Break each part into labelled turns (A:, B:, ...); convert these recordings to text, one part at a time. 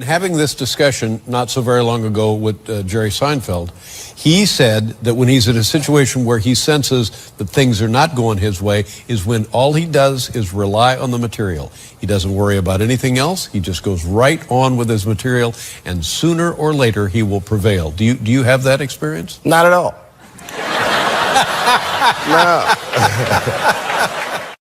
A: Having this discussion not so very long ago with Jerry Seinfeld, he said that when he's in a situation where he senses that things are not going his way is when all he does is rely on the material. He doesn't worry about anything else. He just goes right on with his material, and sooner or later he will prevail. Do you have that experience?
B: Not at all. No.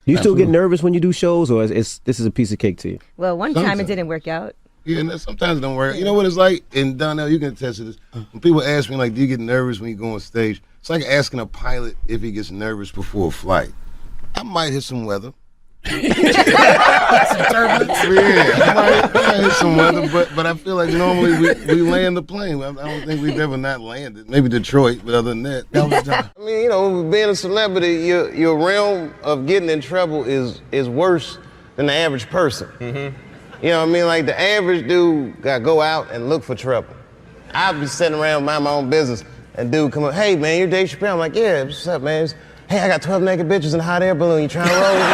C: Do you still get nervous when you do shows, or this is a piece of cake to you?
D: Well, one time it didn't work out.
B: Yeah, and sometimes it don't work. You know what it's like? And Donnell, you can attest to this. When people ask me, like, do you get nervous when you go on stage? It's like asking a pilot if he gets nervous before a flight. I might hit some weather. Some turbulence. Yeah, I might hit some weather, but I feel like normally we land the plane. I don't think we've ever not landed. Maybe Detroit, but other than that was done. I mean, you know, being a celebrity, your realm of getting in trouble is worse than the average person. Mm-hmm. You know what I mean? Like, the average dude got to go out and look for trouble. I'd be sitting around mind my own business, and dude come up, hey, man, you're Dave Chappelle. I'm like, yeah, what's up, man? Hey, I got 12 naked bitches in a hot air balloon. You trying to roll with me?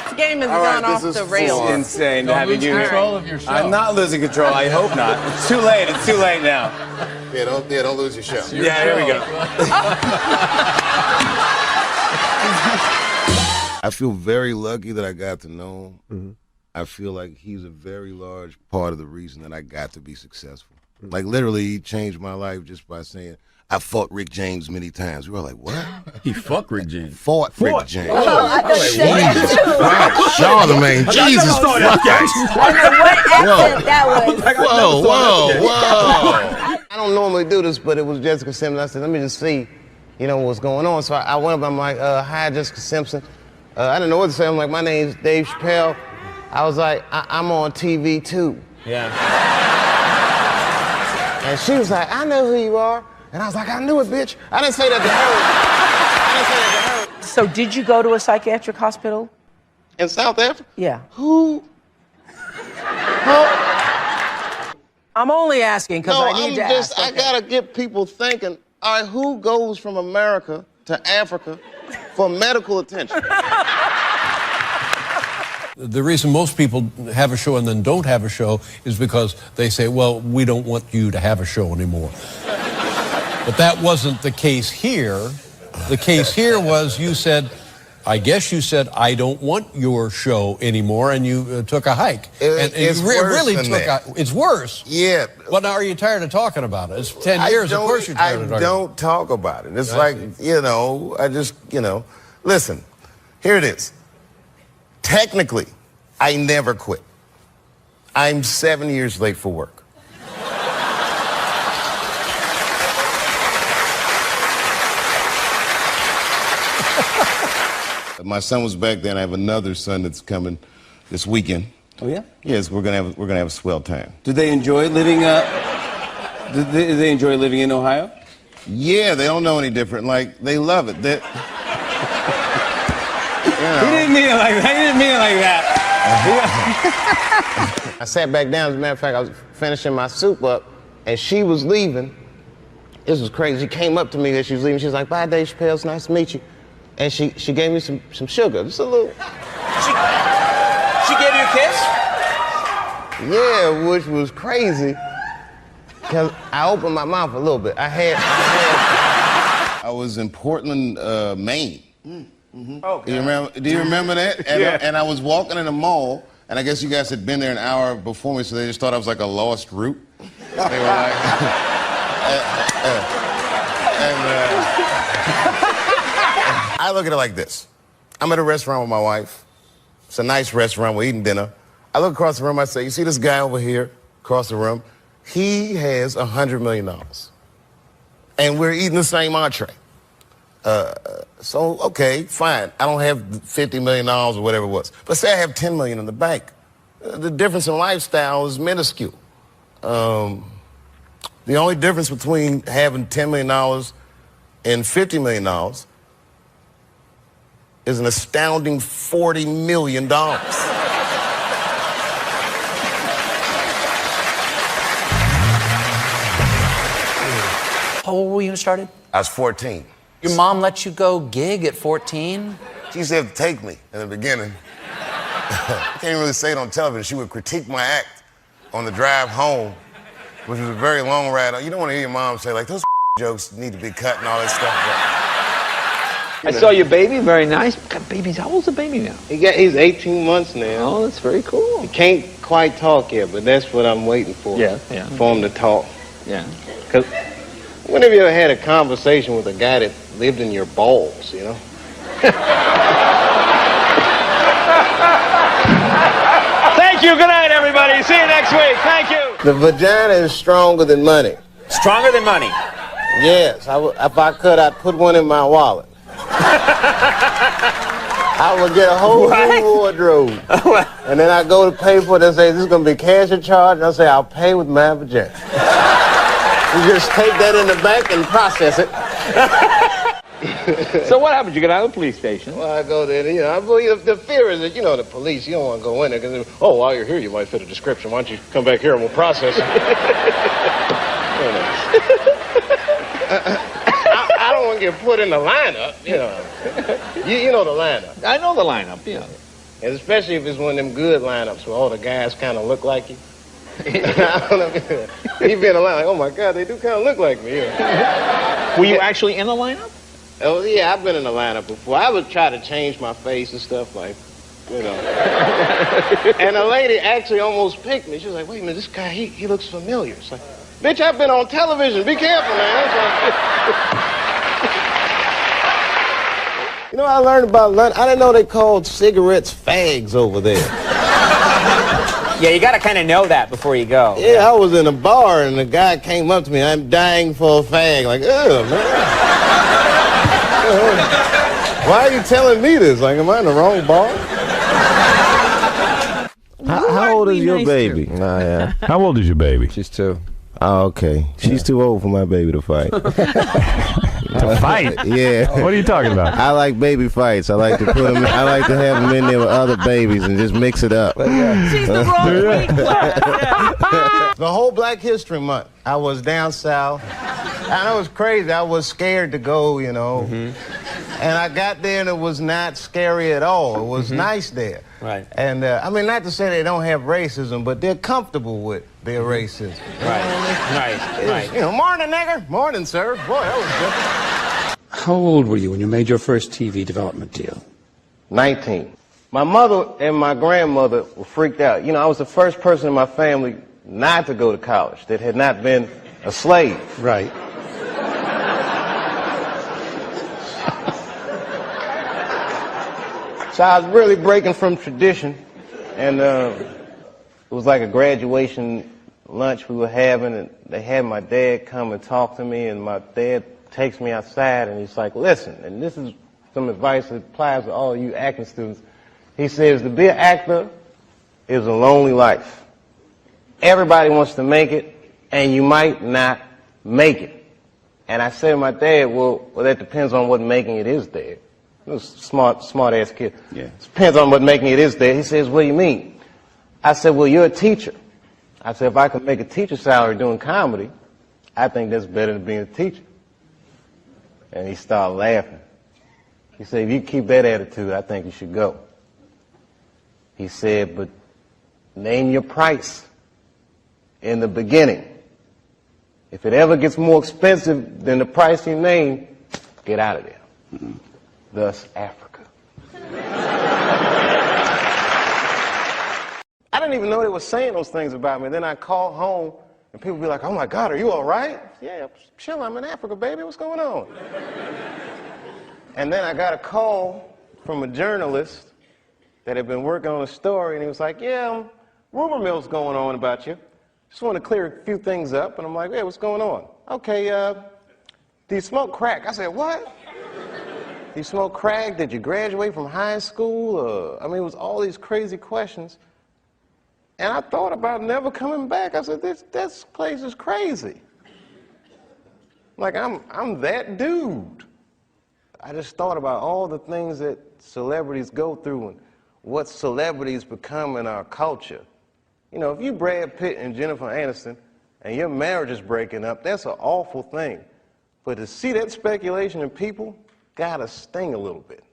E: This game has gone off the rails.
F: It's insane to have you here.
G: Control of your show.
F: I'm not losing control. I hope not. It's too late. It's too late now.
B: Yeah, don't lose your show.
F: Yeah, here we go.
B: I feel very lucky that I got to know him. Mm-hmm. I feel like he's a very large part of the reason that I got to be successful. Mm-hmm. Like, literally, he changed my life just by saying, I fought Rick James many times. We were like, what?
G: He fucked Rick James.
B: Fought Rick James.
D: Oh, I thought you said
B: Jesus Christ, Charlemagne, Jesus Christ.
D: I don't know what accent that was.
B: Whoa. I don't normally do this, but it was Jessica Simpson. I said, let me just see, you know, what's going on. So I went up, I'm like, hi, Jessica Simpson. I didn't know what to say. I'm like, my name's Dave Chappelle. I was like, I'm on TV too.
F: Yeah.
B: And she was like, I know who you are. And I was like, I knew it, bitch. I didn't say that to her.
E: So did you go to a psychiatric hospital?
B: In South Africa?
E: Yeah.
B: Who?
E: I'm only asking because I need to ask.
B: I gotta get people thinking, all right, who goes from America to Africa for medical attention?
A: The reason most people have a show and then don't have a show is because they say, well, we don't want you to have a show anymore. But that wasn't the case here. The case here was I guess you said, I don't want your show anymore, and you took a hike.
B: It's worse. Yeah.
A: Well, now, are you tired of talking about it? It's 10 years, of course you're tired of talking about it.
B: I don't talk about it. It's like, you know, I just, you know. Listen, here it is. Technically, I never quit. I'm 7 years late for work. My son was back then. I have another son that's coming this weekend.
F: Oh yeah?
B: Yes, we're gonna have a swell time.
F: Do they enjoy living? Do they enjoy living in Ohio?
B: Yeah, they don't know any different. Like, they love it. You know.
F: He didn't mean it like that. He didn't mean it like that.
B: I sat back down. As a matter of fact, I was finishing my soup up, and she was leaving. This was crazy. She came up to me as she was leaving. She was like, "Bye, Dave Chappelle. It's nice to meet you." And she gave me some sugar, just a little.
F: She gave you a kiss?
B: Yeah, which was crazy, because I opened my mouth a little bit. I was in Portland, Maine. Mm-hmm. Oh, do you remember that? And,
F: yeah.
B: And I was walking in a mall, and I guess you guys had been there an hour before me, so they just thought I was like a lost route. They were like, I look at it like this. I'm at a restaurant with my wife. It's a nice restaurant. We're eating dinner. I look across the room. I say, you see this guy over here across the room? He has $100 million. And we're eating the same entree. So, okay, fine. I don't have $50 million or whatever it was. But say I have $10 million in the bank. The difference in lifestyle is minuscule. The only difference between having $10 million and $50 million is an astounding $40 million.
E: How old were you when you started?
B: I was 14.
E: Your mom let you go gig at 14?
B: She used to have to take me in the beginning. I can't really say it on television. She would critique my act on the drive home, which was a very long ride. You don't want to hear your mom say, like, those jokes need to be cut and all that stuff.
G: I saw your baby, very nice. God, baby's, how old's the baby now?
H: He's 18 months now.
G: Oh, that's very cool.
H: He can't quite talk yet, but that's what I'm waiting for.
G: Yeah.
H: For him to talk.
G: Yeah.
H: Because whenever you ever had a conversation with a guy that lived in your balls, you know?
G: Thank you. Good night, everybody. See you next week. Thank you.
H: The vagina is stronger than money.
G: Stronger than money.
H: Yes. If I could, I'd put one in my wallet. I would get a whole new wardrobe. And then I go to pay for it and say, this is going to be cash or charge. And I say, I'll pay with my vagina. You just take that in the bank and process it.
G: So what happens? You get out of the police station.
H: Well, I go there, you know, I believe the fear is that, you know, the police, you don't want to go in there because, oh, while you're here, you might fit a description. Why don't you come back here and we'll process it? I don't want to get put in the lineup, you know. You know the lineup.
G: I know the lineup, yeah.
H: And especially if it's one of them good lineups where all the guys kind of look like you. He'd be in the line like, oh, my God, they do kind of look like me. You know?
G: Were you actually in the lineup?
H: Oh, yeah, I've been in the lineup before. I would try to change my face and stuff like, you know. And a lady actually almost picked me. She was like, wait a minute, this guy, he looks familiar. It's like, bitch, I've been on television. Be careful, man. You know, I learned about London. I didn't know they called cigarettes fags over there.
I: Yeah, you gotta kind of know that before you go.
H: Yeah, I was in a bar and the guy came up to me. I'm dying for a fag. Like, ugh, man. Why are you telling me this? Like, am I in the wrong bar?
C: How old is your baby?
H: Nah, yeah.
J: How old is your baby?
C: She's 2.
H: Oh, okay. She's too old for my baby to fight.
J: To fight?
H: Yeah.
J: What are you talking about?
H: I like baby fights. I like to put them. I like to have them in there with other babies and just mix it up.
D: She's the wrong weight class. Yeah.
H: The whole Black History Month, I was down south. And it was crazy. I was scared to go, you know. And I got there and it was not scary at all. It was nice there.
I: Right.
H: And I mean, not to say they don't have racism, but they're comfortable with their racism.
I: Right.
H: You know, morning, nigger. Morning, sir. Boy, that was good.
K: How old were you when you made your first TV development deal?
H: 19. My mother and my grandmother were freaked out. You know, I was the first person in my family not to go to college that had not been a slave.
K: Right.
H: So I was really breaking from tradition, and it was like a graduation lunch we were having, and they had my dad come and talk to me, and my dad takes me outside, and he's like, listen, and this is some advice that applies to all you acting students. He says, to be an actor is a lonely life. Everybody wants to make it, and you might not make it. And I said to my dad, well, that depends on what making it is, Dad. He was a smart-ass kid.
K: Yeah.
H: It depends on what making it is there. He says, what do you mean? I said, well, you're a teacher. I said, if I could make a teacher salary doing comedy, I think that's better than being a teacher. And he started laughing. He said, if you keep that attitude, I think you should go. He said, but name your price in the beginning. If it ever gets more expensive than the price you name, get out of there. Thus, Africa. I didn't even know they were saying those things about me. Then I called home, and people be like, oh, my God, are you all right? Yeah, chill, I'm in Africa, baby. What's going on? And then I got a call from a journalist that had been working on a story, and he was like, yeah, rumor mill's going on about you. Just want to clear a few things up. And I'm like, hey, what's going on? Okay, do you smoke crack? I said, what? Do you smoke crack? Did you graduate from high school? I mean, it was all these crazy questions. And I thought about never coming back. I said, this place is crazy. Like, I'm that dude. I just thought about all the things that celebrities go through and what celebrities become in our culture. You know, if you Brad Pitt and Jennifer Aniston and your marriage is breaking up, that's an awful thing. But to see that speculation in people gotta sting a little bit.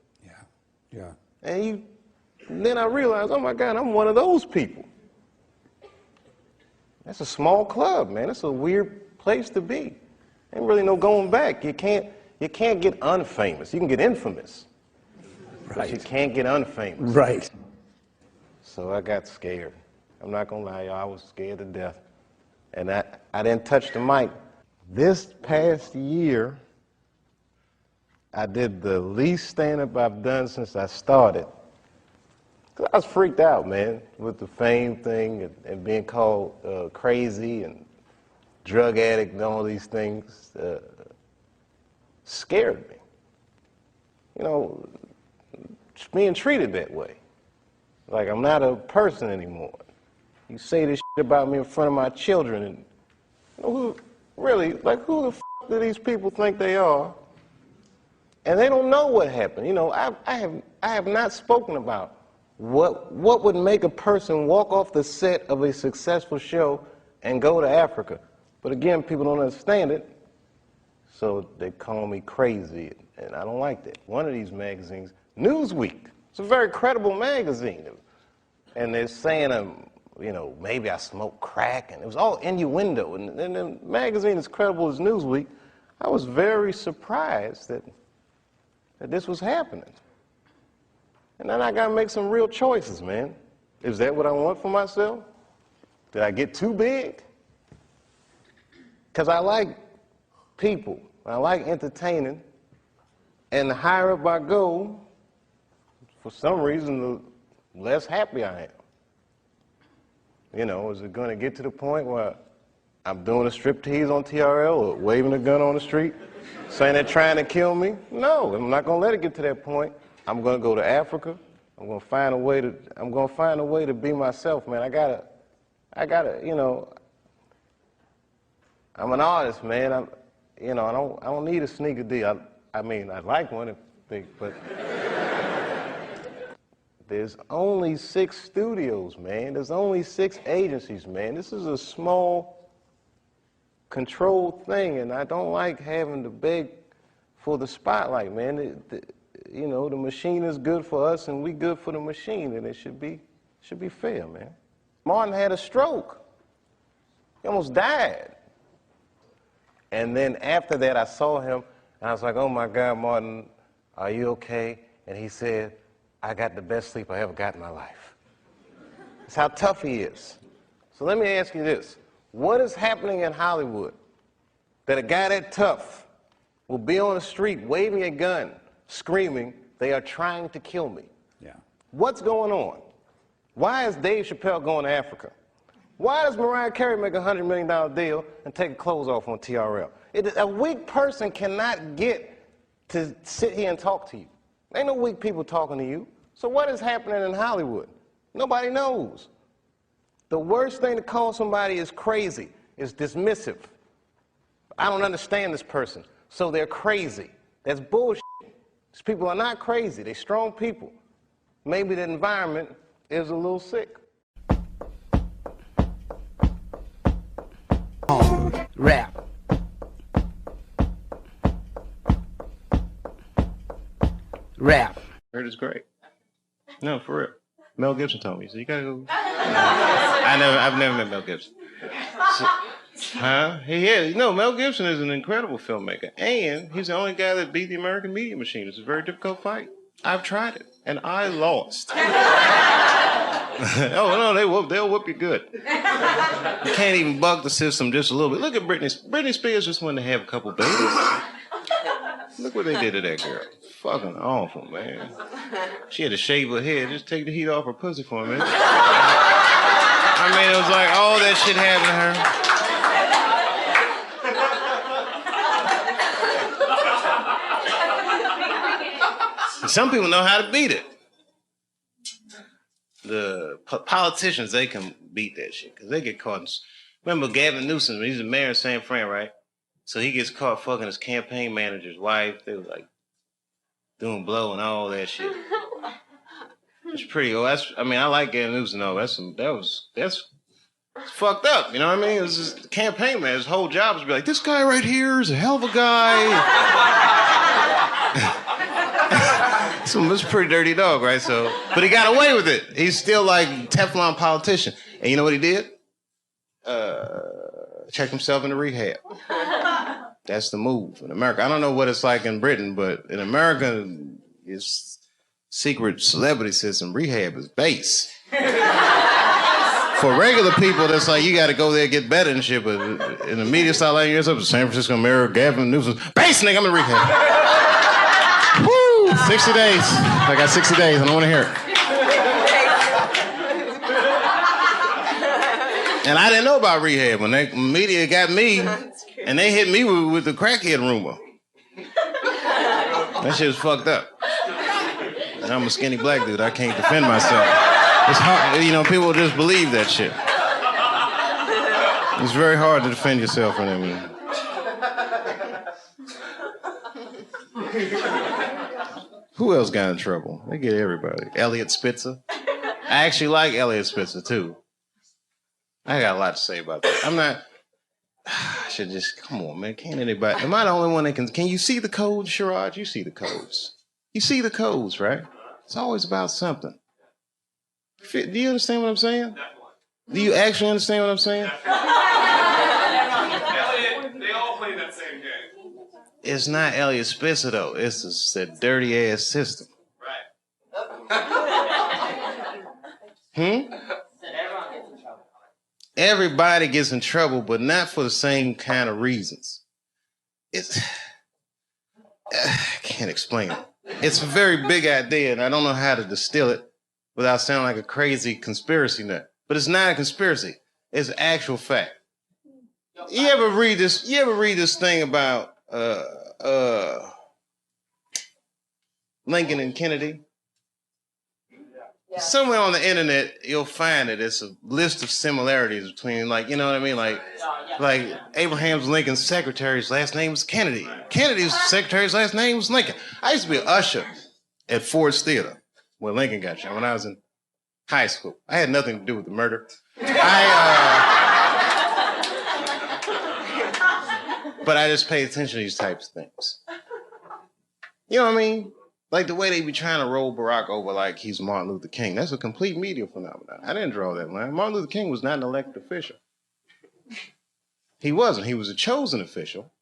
K: Yeah.
H: And And then I realized, oh my God, I'm one of those people. That's a small club, man. It's a weird place to be. Ain't really no going back. You can't get unfamous. You can get infamous. Right. But you can't get unfamous.
F: Right.
H: So I got scared. I'm not gonna lie, y'all, I was scared to death. And I didn't touch the mic. This past year, I did the least stand-up I've done since I started. 'Cause I was freaked out, man, with the fame thing and being called crazy and drug addict and all these things. Scared me. You know, being treated that way. Like I'm not a person anymore. You say this shit about me in front of my children, and you know, who the f do these people think they are? And they don't know what happened. You know, I have not spoken about what would make a person walk off the set of a successful show and go to Africa. But again, people don't understand it, so they call me crazy, and I don't like that. One of these magazines, Newsweek, it's a very credible magazine, and they're saying you know, maybe I smoke crack, and it was all innuendo. And the magazine as credible as Newsweek, I was very surprised that this was happening. And then I gotta make some real choices, man. Is that what I want for myself? Did I get too big? Because I like people, I like entertaining, and the higher up I go, for some reason, the less happy I am. You know, is it going to get to the point where I'm doing a striptease on TRL or waving a gun on the street, saying they're trying to kill me? No, I'm not going to let it get to that point. I'm going to go to Africa. I'm going to find a way to be myself, man. I gotta, you know, I'm an artist, man. I don't need a sneaker deal. I mean, I'd like one, but there's only 6 studios, man. There's only 6 agencies, man. This is a small, controlled thing, and I don't like having to beg for the spotlight, man. You know, the machine is good for us, and we good for the machine, and it should be fair, man. Martin had a stroke. He almost died. And then after that, I saw him, and I was like, oh my God, Martin, are you okay? And he said, I got the best sleep I ever got in my life. That's how tough he is. So let me ask you this. What is happening in Hollywood that a guy that tough will be on the street waving a gun, screaming, they are trying to kill me?
F: Yeah.
H: What's going on? Why is Dave Chappelle going to Africa? Why does Mariah Carey make a $100 million deal and take her clothes off on TRL? A weak person cannot get to sit here and talk to you. Ain't no weak people talking to you. So what is happening in Hollywood? Nobody knows. The worst thing to call somebody is crazy, is dismissive. I don't understand this person, so they're crazy. That's bullshit. These people are not crazy. They're strong people. Maybe the environment is a little sick.
F: Rap. Rap.
H: Heard it's great. No, for real. Mel Gibson told me, so you gotta go. I've never met Mel Gibson. So, Mel Gibson is an incredible filmmaker, and he's the only guy that beat the American media machine. It's a very difficult fight. I've tried it, and I lost. Oh no, they'll whoop you good. You can't even bug the system just a little bit. Look at Britney. Britney Spears just wanted to have a couple babies. Look what they did to that girl. Fucking awful, man. She had to shave her head, just take the heat off her pussy for a minute. I mean, it was like all that shit happened to her. Some people know how to beat it. The politicians, they can beat that shit because they get caught. Remember Gavin Newsom, he's the mayor of San Fran, right? So he gets caught fucking his campaign manager's wife. They were like doing blow and all that shit. It's pretty old. I like Gavin Newsom though. That's fucked up. You know what I mean? It was just the campaign man. His whole job was to be like, this guy right here is a hell of a guy. It's a pretty dirty dog, right? So, but he got away with it. He's still like Teflon politician. And you know what he did? Checked himself into rehab. That's the move in America. I don't know what it's like in Britain, but in America, it's secret celebrity system. Rehab is base. For regular people, that's like, you got to go there and get better and shit. But in the media style, like, you're up to San Francisco Mirror, Gavin Newsom, base nigga, I'm in rehab. Woo! 60 days. I got 60 days. I don't want to hear it. And I didn't know about rehab when the media got me, and they hit me with the crackhead rumor. That shit was fucked up. And I'm a skinny black dude. I can't defend myself. It's hard, you know, people just believe that shit. It's very hard to defend yourself from them. Who else got in trouble? They get everybody. Elliot Spitzer. I actually like Elliot Spitzer, too. I got a lot to say about that. I'm not... I should just... Come on, man. Can't anybody... Am I the only one that can... Can you see the codes, Sherrod? You see the codes. You see the codes, right? It's always about something. Do you understand what I'm saying? Do you actually understand what I'm saying?
L: Elliot, they all play that same game.
H: It's not Elliot Spitzer, though. It's a dirty-ass system.
L: Right.
H: Everybody gets in trouble, but not for the same kind of reasons. It's... I can't explain it. It's a very big idea, and I don't know how to distill it without sounding like a crazy conspiracy nut. But it's not a conspiracy. It's actual fact. You ever read this thing about Lincoln and Kennedy? Somewhere on the internet, you'll find it. It's a list of similarities between, like, you know what I mean? Like Abraham Lincoln's secretary's last name was Kennedy. Kennedy's secretary's last name was Lincoln. I used to be an usher at Ford's Theater where Lincoln got shot when I was in high school. I had nothing to do with the murder. But I just pay attention to these types of things. You know what I mean? Like the way they be trying to roll Barack over like he's Martin Luther King. That's a complete media phenomenon. I didn't draw that line. Martin Luther King was not an elected official. He wasn't. He was a chosen official,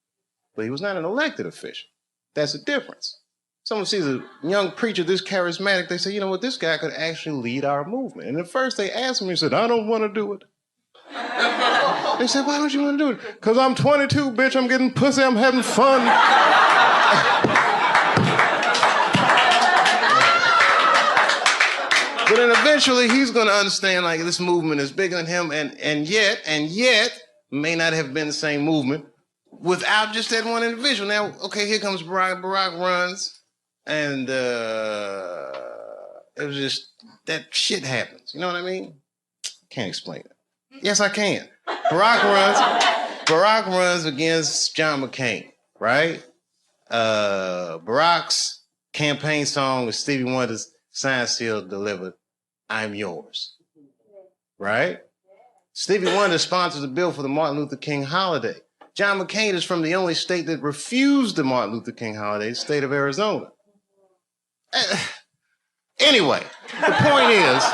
H: but he was not an elected official. That's the difference. Someone sees a young preacher this charismatic, they say, you know what, this guy could actually lead our movement. And at first they asked him, he said, I don't want to do it. They said, why don't you want to do it? Because I'm 22, bitch, I'm getting pussy, I'm having fun. But then eventually he's going to understand, like, this movement is bigger than him, and yet may not have been the same movement without just that one individual. Now, okay, here comes Barack. Barack runs, and it was just, that shit happens. You know what I mean? Can't explain it. Yes, I can. Barack runs against John McCain, right? Barack's campaign song with Stevie Wonder's Sign Seal Delivered, I'm Yours, right? Stevie Wonder sponsors a bill for the Martin Luther King holiday. John McCain is from the only state that refused the Martin Luther King holiday, the state of Arizona. Anyway, the point is,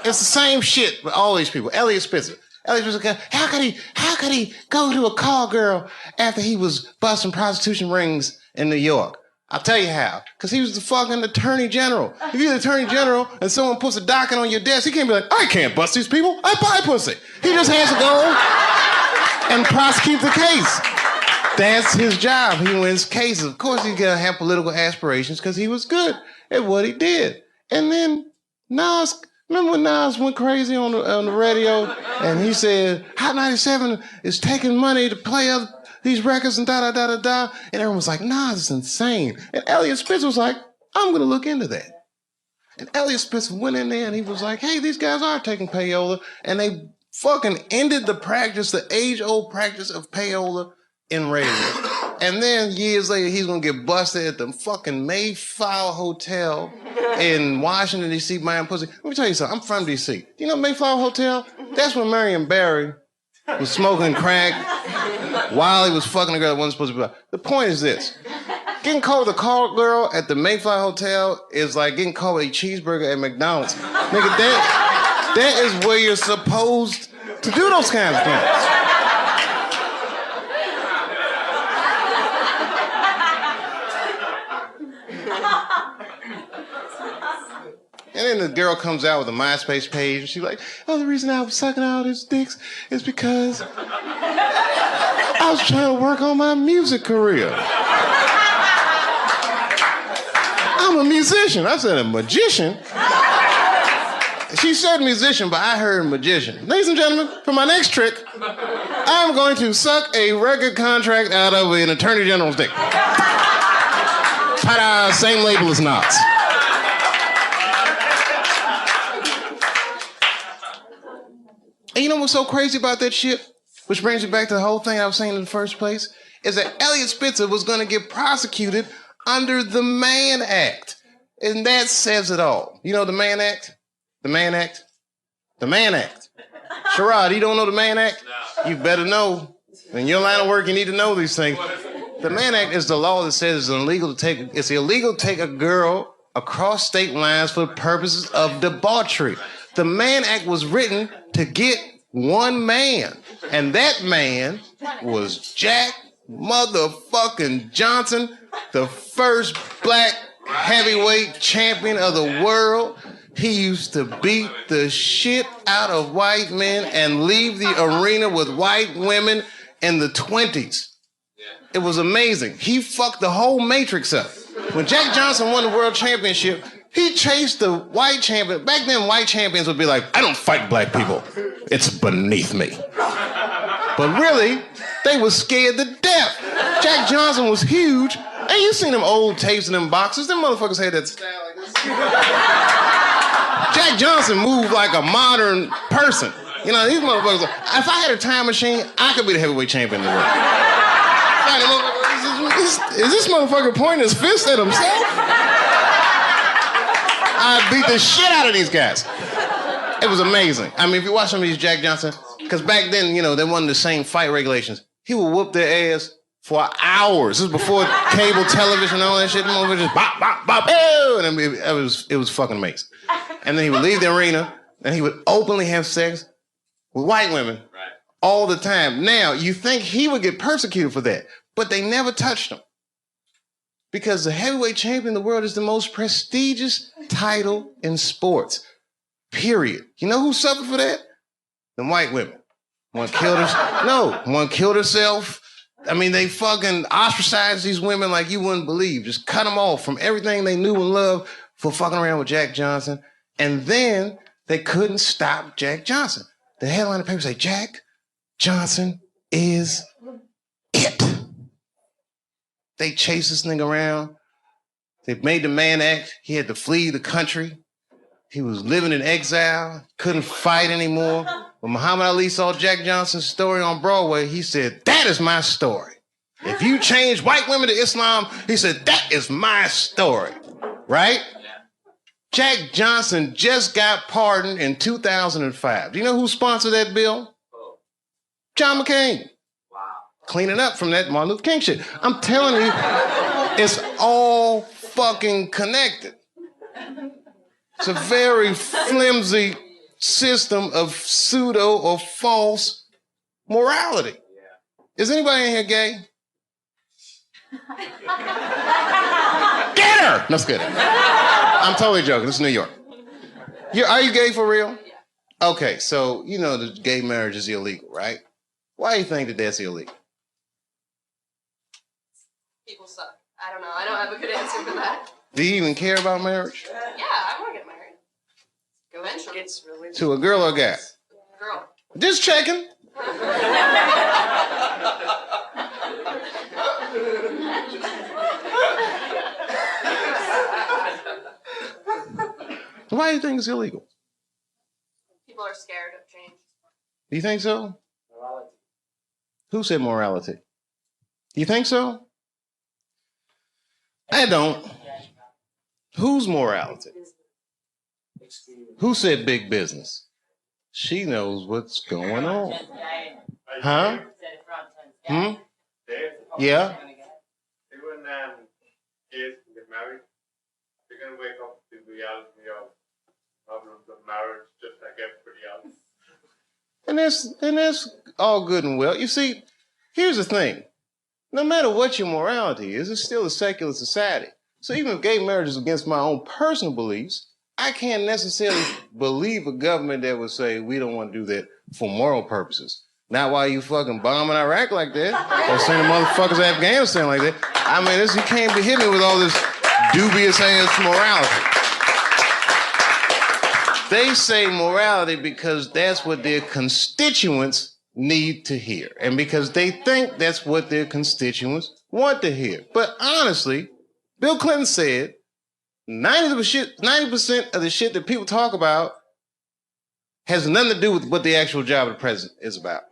H: it's the same shit with all these people. Elliot Spitzer. Elliot Spitzer, how could he go to a call girl after he was busting prostitution rings in New York? I'll tell you how. Because he was the fucking attorney general. If you're the attorney general and someone puts a docket on your desk, he can't be like, I can't bust these people. I buy pussy. He just has to go and prosecute the case. That's his job. He wins cases. Of course, he's going to have political aspirations because he was good at what he did. And then Nas, remember when Nas went crazy on the radio and he said, Hot 97 is taking money to play these records and da-da-da-da-da. And everyone was like, Nas is insane. And Elliot Spitzer was like, I'm going to look into that. And Elliot Spitzer went in there and he was like, hey, these guys are taking payola. And they fucking ended the practice, the age-old practice of payola in radio. And then years later, he's going to get busted at the fucking Mayflower Hotel in Washington, D.C. buying pussy. Let me tell you something. I'm from D.C. Do you know Mayflower Hotel? That's where Marion Barry was smoking crack while he was fucking a girl that wasn't supposed to be. The point is this. Getting caught with a call girl at the Mayflower Hotel is like getting caught with a cheeseburger at McDonald's. Nigga, that is where you're supposed to do those kinds of things. And then the girl comes out with a MySpace page and she's like, oh, the reason I was sucking all these dicks is because I was trying to work on my music career. I'm a musician. I said a magician. She said musician, but I heard magician. Ladies and gentlemen, for my next trick, I'm going to suck a record contract out of an attorney general's dick. Ta-da, same label as Knots. And you know what's so crazy about that shit? Which brings me back to the whole thing I was saying in the first place, is that Elliot Spitzer was going to get prosecuted under the Mann Act. And that says it all. You know the Mann Act? The Mann Act? The Mann Act. Sherrod, you don't know the Mann Act? You better know. In your line of work, you need to know these things. The Mann Act is the law that says it's illegal to take a girl across state lines for purposes of debauchery. The Mann Act was written to get one man, and that man was Jack motherfucking Johnson, the first black heavyweight champion of the world. He used to beat the shit out of white men and leave the arena with white women in the 20s. It was amazing. He fucked the whole Matrix up. When Jack Johnson won the world championship, he chased the white champion. Back then, white champions would be like, I don't fight black people. It's beneath me. But really, they were scared to death. Jack Johnson was huge. And you seen them old tapes in them boxes. Them motherfuckers had that style like this. Jack Johnson moved like a modern person. You know, these motherfuckers, if I had a time machine, I could be the heavyweight champion in the world. Is this motherfucker pointing his fist at himself? I beat the shit out of these guys. It was amazing. I mean, if you watch some of these Jack Johnson, because back then, you know, they wasn't the same fight regulations. He would whoop their ass for hours. This was before cable television and all that shit. The just bop, bop, bop, and I mean, it was fucking amazing. And then he would leave the arena, and he would openly have sex with white women all the time. Now, you think he would get persecuted for that, but they never touched him. Because the heavyweight champion of the world is the most prestigious title in sports. Period. You know who suffered for that? The white women. One killed herself. I mean, they fucking ostracized these women like you wouldn't believe. Just cut them off from everything they knew and loved for fucking around with Jack Johnson. And then they couldn't stop Jack Johnson. The headline of the paper say, Jack Johnson is it. They chased this nigga around. They made the Mann Act. He had to flee the country. He was living in exile, couldn't fight anymore. When Muhammad Ali saw Jack Johnson's story on Broadway, he said, that is my story. If you change white women to Islam, he said, that is my story, right? Jack Johnson just got pardoned in 2005. Do you know who sponsored that bill? John McCain. Cleaning up from that Martin Luther King shit. I'm telling you, it's all fucking connected. It's a very flimsy system of pseudo or false morality. Is anybody in here gay? Get her! No, just kidding. I'm totally joking. This is New York. Are you gay for real? Okay, so you know the gay marriage is illegal, right? Why do you think that that's illegal?
M: People suck. I don't know. I don't have a good answer for that.
H: Do you even care about marriage?
M: Yeah, I want to get married. Eventually. It's really
H: To a girl or a guy?
M: girl.
H: Just checking. Why do you think it's illegal?
M: People are scared of change.
H: Do you think so? Morality. Who said morality? You think so? I don't. Whose morality? Who said big business? She knows what's going on. Huh? Yeah?
L: reality of problems of marriage just like everybody else.
H: And that's all good and well. You see, here's the thing. No matter what your morality is, it's still a secular society. So even if gay marriage is against my own personal beliefs, I can't necessarily believe a government that would say we don't want to do that for moral purposes. Not while you fucking bombing Iraq like that, or sending motherfuckers to Afghanistan like that. I mean, you can't be hitting me with all this dubious ass morality. They say morality because that's what their constituents need to hear, and because they think that's what their constituents want to hear. But honestly, Bill Clinton said 90% of the shit that people talk about has nothing to do with what the actual job of the president is about.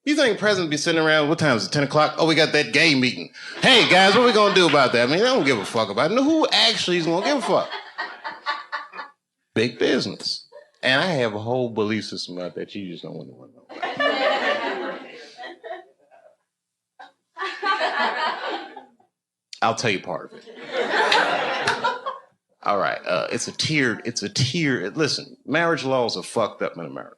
H: You think the president be sitting around, what time is it, 10 o'clock? Oh, we got that gay meeting. Hey, guys, what we gonna do about that? I mean, they don't give a fuck about it. No, who actually is gonna give a fuck? Big business. And I have a whole belief system about that you just don't want to know about. I'll tell you part of it. All right, it's a tiered, listen, marriage laws are fucked up in America.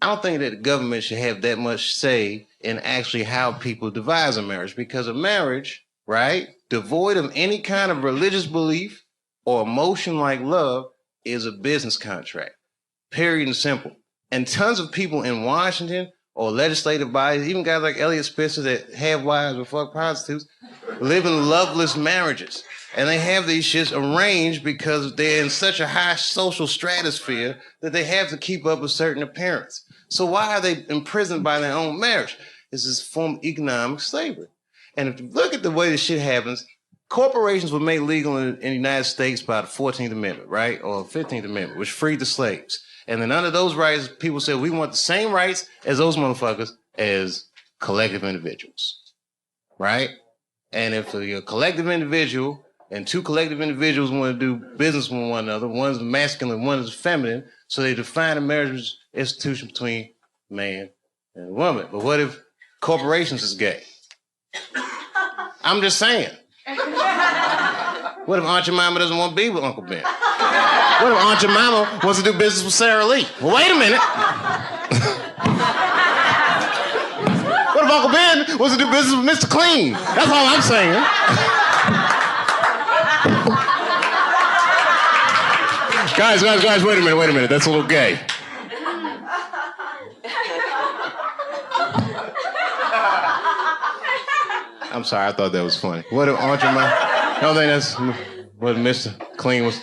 H: I don't think that the government should have that much say in actually how people devise a marriage, because a marriage, right, devoid of any kind of religious belief or emotion like love is a business contract, period and simple. And tons of people in Washington or legislative bodies, even guys like Elliot Spitzer that have wives or fuck prostitutes, live in loveless marriages. And they have these shits arranged because they're in such a high social stratosphere that they have to keep up a certain appearance. So why are they imprisoned by their own marriage? It's this form of economic slavery. And if you look at the way this shit happens, corporations were made legal in the United States by the 14th Amendment, right? Or 15th Amendment, which freed the slaves. And then under those rights, people said, we want the same rights as those motherfuckers as collective individuals, right? And if you're a collective individual and two collective individuals want to do business with one another, one's masculine, one is feminine, so they define a marriage institution between man and woman. But what if corporations is gay? I'm just saying. What if Aunt Jemima doesn't want to be with Uncle Ben? What if Aunt Jemima wants to do business with Sarah Lee? Well, wait a minute. What if Uncle Ben wants to do business with Mr. Clean? That's all I'm saying. Guys, wait a minute. That's a little gay. I'm sorry, I thought that was funny. What if Aunt Jemima? I don't think that's what Mr. Clean was.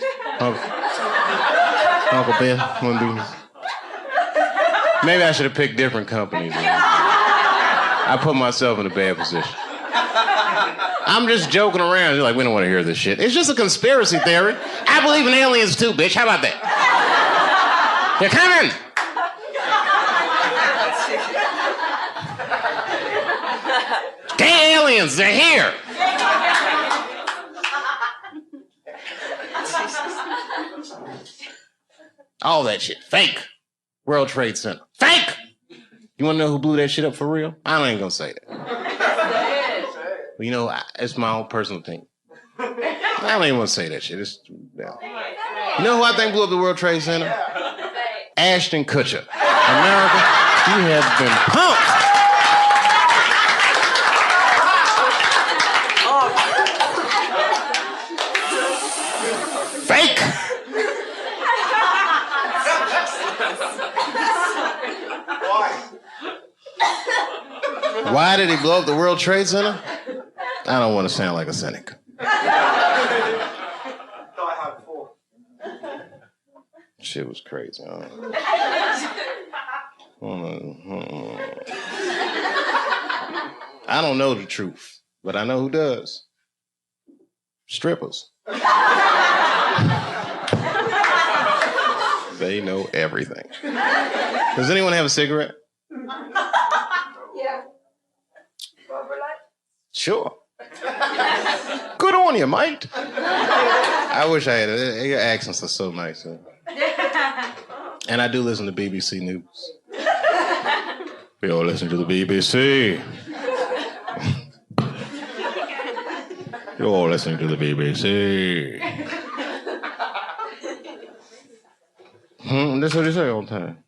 H: Uncle Ben want to do. Maybe I should have picked different companies. I put myself in a bad position. I'm just joking around. You're like, we don't want to hear this shit. It's just a conspiracy theory. I believe in aliens too, bitch. How about that? They're coming. Gay aliens, they're here. All that shit, fake. World Trade Center, fake. You want to know who blew that shit up for real? I ain't gonna say that. But you know, it's my own personal opinion. I don't even want to say that shit. Yeah. You know who I think blew up the World Trade Center? Ashton Kutcher. America, you have been punked. Fake. Why did he blow up the World Trade Center? I don't want to sound like a cynic. Shit was crazy. I don't know the truth, but I know who does. Strippers. They know everything. Does anyone have a cigarette?
D: Yeah.
H: Sure. Good on you, mate. I wish I had it. Your accents are so nice. And I do listen to BBC News. We all listen to the BBC. You're all listening to the BBC. That's what they say all the time.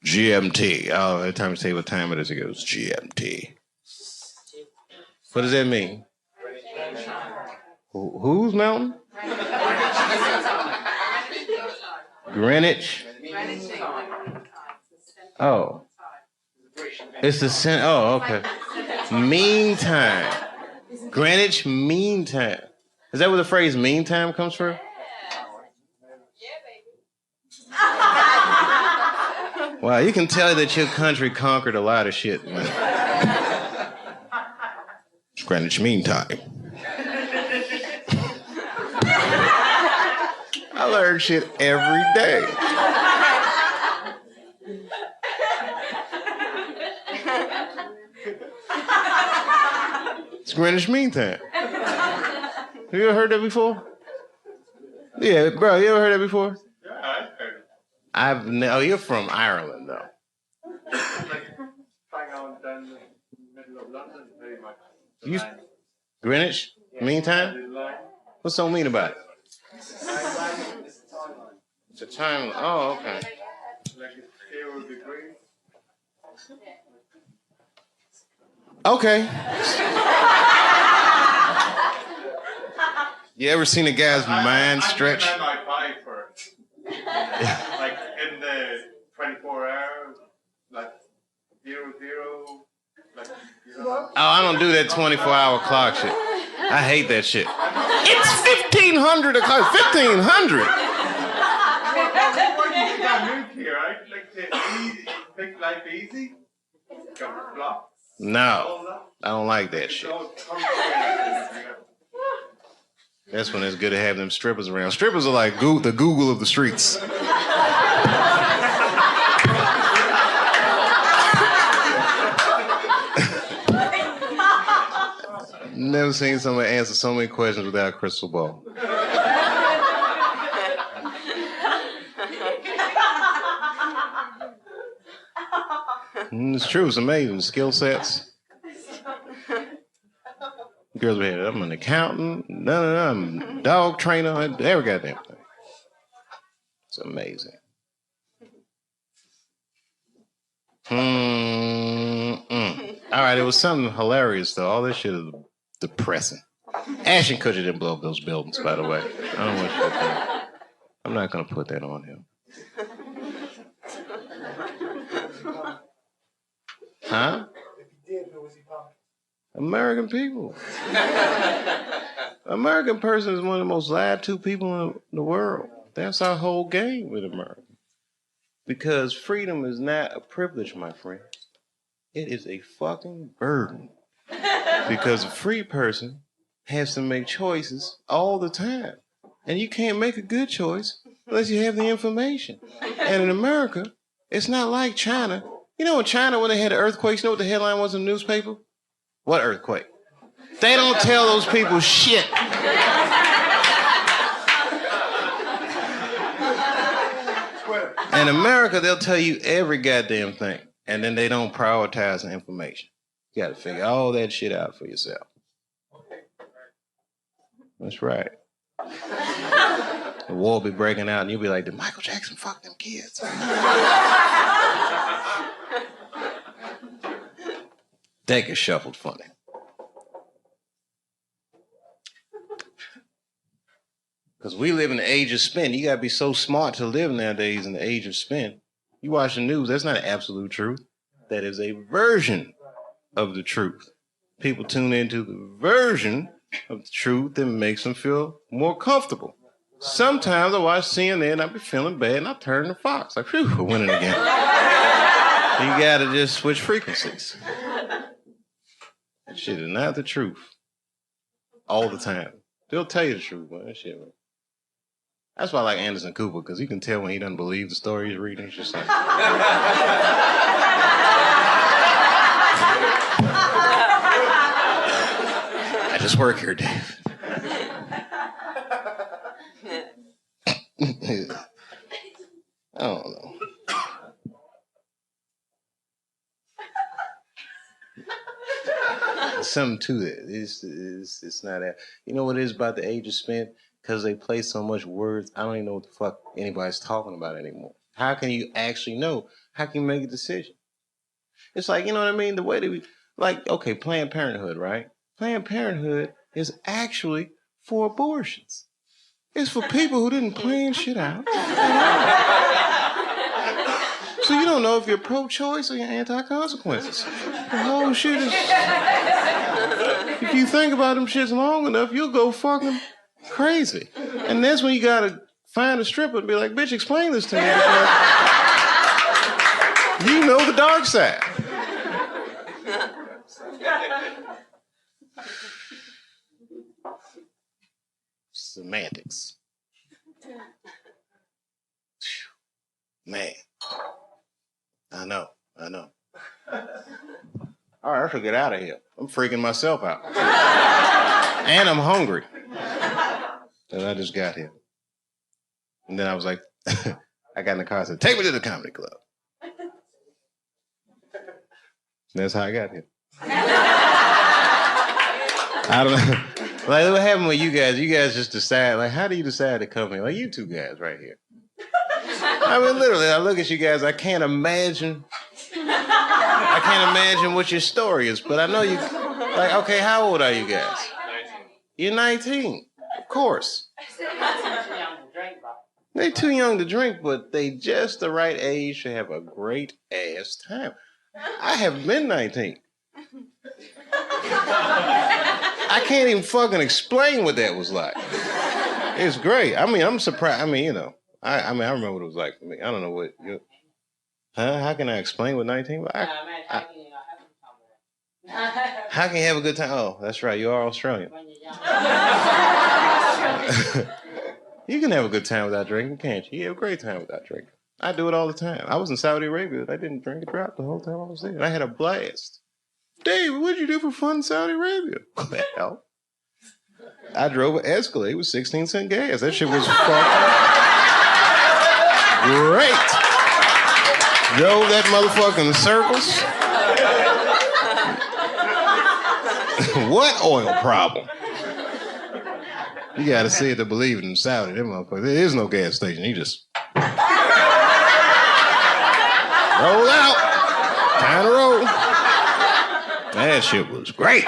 H: GMT. Oh, every time you say what time it is, it goes GMT. What does that mean? Whose mountain? Greenwich. Oh. It's the center. Oh, okay. Meantime. Greenwich Mean Time. Is that where the phrase mean time comes from? Wow, you can tell that your country conquered a lot of shit, man. It's Greenwich Mean Time. I learn shit every day. It's Greenwich Mean Time. Have you ever heard that before? Yeah, bro, you ever heard that before?
L: Yeah, I've heard it.
H: Oh, you're from Ireland, though.
L: Hang on down the middle of London, very much.
H: You, Greenwich? Meantime? What's so mean about it? It's a time. Oh, okay.
L: Like it's 0 degrees.
H: Okay. You ever seen a guy's mind stretch?
L: I might buy for it. Like in the 24 hours, like 00, like, you know.
H: Oh, I don't do that 24-hour clock shit. I hate that shit. It's 1500 o'clock. 1500.
L: You got moved here, right? Like to make life easy. Got blocks.
H: No, I don't like that shit. That's when it's good to have them strippers around. Strippers are like the Google of the streets. Never seen somebody answer so many questions without a crystal ball. It's true. It's amazing. Skill sets. Girls be here. I'm an accountant. I'm a dog trainer. Every goddamn thing. It's amazing. All right, it was something hilarious though. All this shit is depressing. Ashton Kutcher didn't blow up those buildings, by the way. I don't want you to think. I'm not gonna put that on him. Huh? American people. American person is one of the most lied to people in the world. That's our whole game with America. Because freedom is not a privilege, my friend. It is a fucking burden. Because a free person has to make choices all the time. And you can't make a good choice unless you have the information. And in America, it's not like China. You know in China when they had the earthquakes, you know what the headline was in the newspaper? What earthquake? They don't tell those people shit. In America, they'll tell you every goddamn thing. And then they don't prioritize the information. You gotta figure all that shit out for yourself. That's right. The war will be breaking out and you'll be like, did Michael Jackson fuck them kids? That gets shuffled funny. Because we live in the age of spin. You gotta be so smart to live nowadays in the age of spin. You watch the news, that's not an absolute truth. That is a version of the truth. People tune into the version of the truth that makes them feel more comfortable. Sometimes I watch CNN, I be feeling bad, and I turn to Fox. Like, phew, we're winning again. You gotta just switch frequencies. That shit is not the truth. All the time. They'll tell you the truth, man. That shit, man. That's why I like Anderson Cooper, because you can tell when he doesn't believe the story he's reading. It's just like... I just work here, Dave. I don't know. There's something to that. It's not that. You know what it is about the age of spin? Because they play so much words, I don't even know what the fuck anybody's talking about anymore. How can you actually know? How can you make a decision? It's like, you know what I mean? The way that we, like, okay, Planned Parenthood, right? Planned Parenthood is actually for abortions. It's for people who didn't plan shit out. So you don't know if you're pro-choice or you're anti-consequences. The whole shit is... If you think about them shits long enough, you'll go fucking crazy. And that's when you gotta find a stripper and be like, bitch, explain this to me. You know the dark side. Semantics. Man. I know. All right, I should get out of here. I'm freaking myself out. And I'm hungry. And I just got here. And then I was like, I got in the car and said, take me to the comedy club. And that's how I got here. I don't know. Like, what happened with you guys? You guys just decide, like, how do you decide to come here? Like, you two guys right here. I mean, literally, I look at you guys, I can't imagine what your story is, but I know you, like, okay, how old are you guys? 19. You're 19, of course. They're too young to drink, but they just the right age to have a great ass time. I have been 19. I can't even fucking explain what that was like. It's great. I mean, I'm surprised. I mean, you know, I remember what it was like for me. I don't know what you... Huh? How can I explain what 19 was? How can you have a good time? Oh, that's right. You are Australian. You can have a good time without drinking, can't you? You have a great time without drinking. I do it all the time. I was in Saudi Arabia. I didn't drink a drop the whole time I was there. And I had a blast. Dave, what did you do for fun in Saudi Arabia? Well, I drove an Escalade with 16-cent gas. That shit was fucking great. Drove that motherfucker in circles. What oil problem? You gotta see it to believe it in Saudi. That motherfucker. There is no gas station. You just roll out. Time to roll. That shit was great.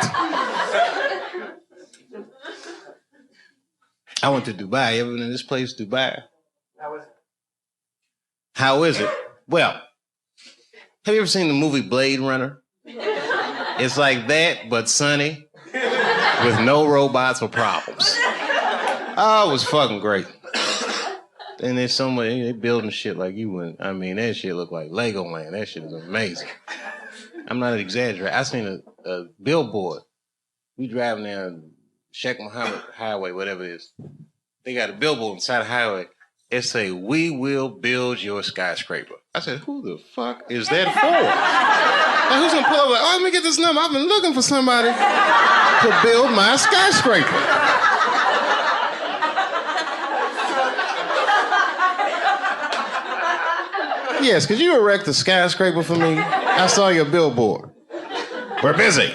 H: I went to Dubai. You ever been in this place, Dubai? How is it? Well, have you ever seen the movie Blade Runner? It's like that, but sunny, with no robots or problems. Oh, it was fucking great. And there's somebody, they building shit like you wouldn't. I mean, that shit looked like Legoland. That shit is amazing. I'm not exaggerating. I seen a billboard. We driving down Sheikh Mohammed Highway, whatever it is. They got a billboard inside the highway. It say, "We will build your skyscraper." I said, who the fuck is that for? Like, who's gonna pull up like, oh, let me get this number. I've been looking for somebody to build my skyscraper. Yes, could you erect a skyscraper for me? I saw your billboard. We're busy.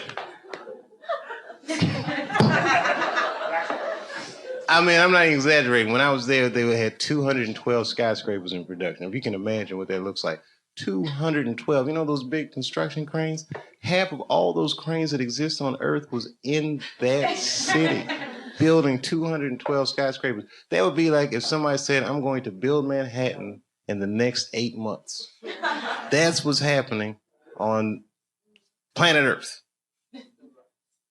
H: I mean, I'm not exaggerating. When I was there, they had 212 skyscrapers in production. If you can imagine what that looks like. 212. You know those big construction cranes? Half of all those cranes that exist on Earth was in that city, building 212 skyscrapers. That would be like if somebody said, I'm going to build Manhattan in the next 8 months. That's what's happening on planet Earth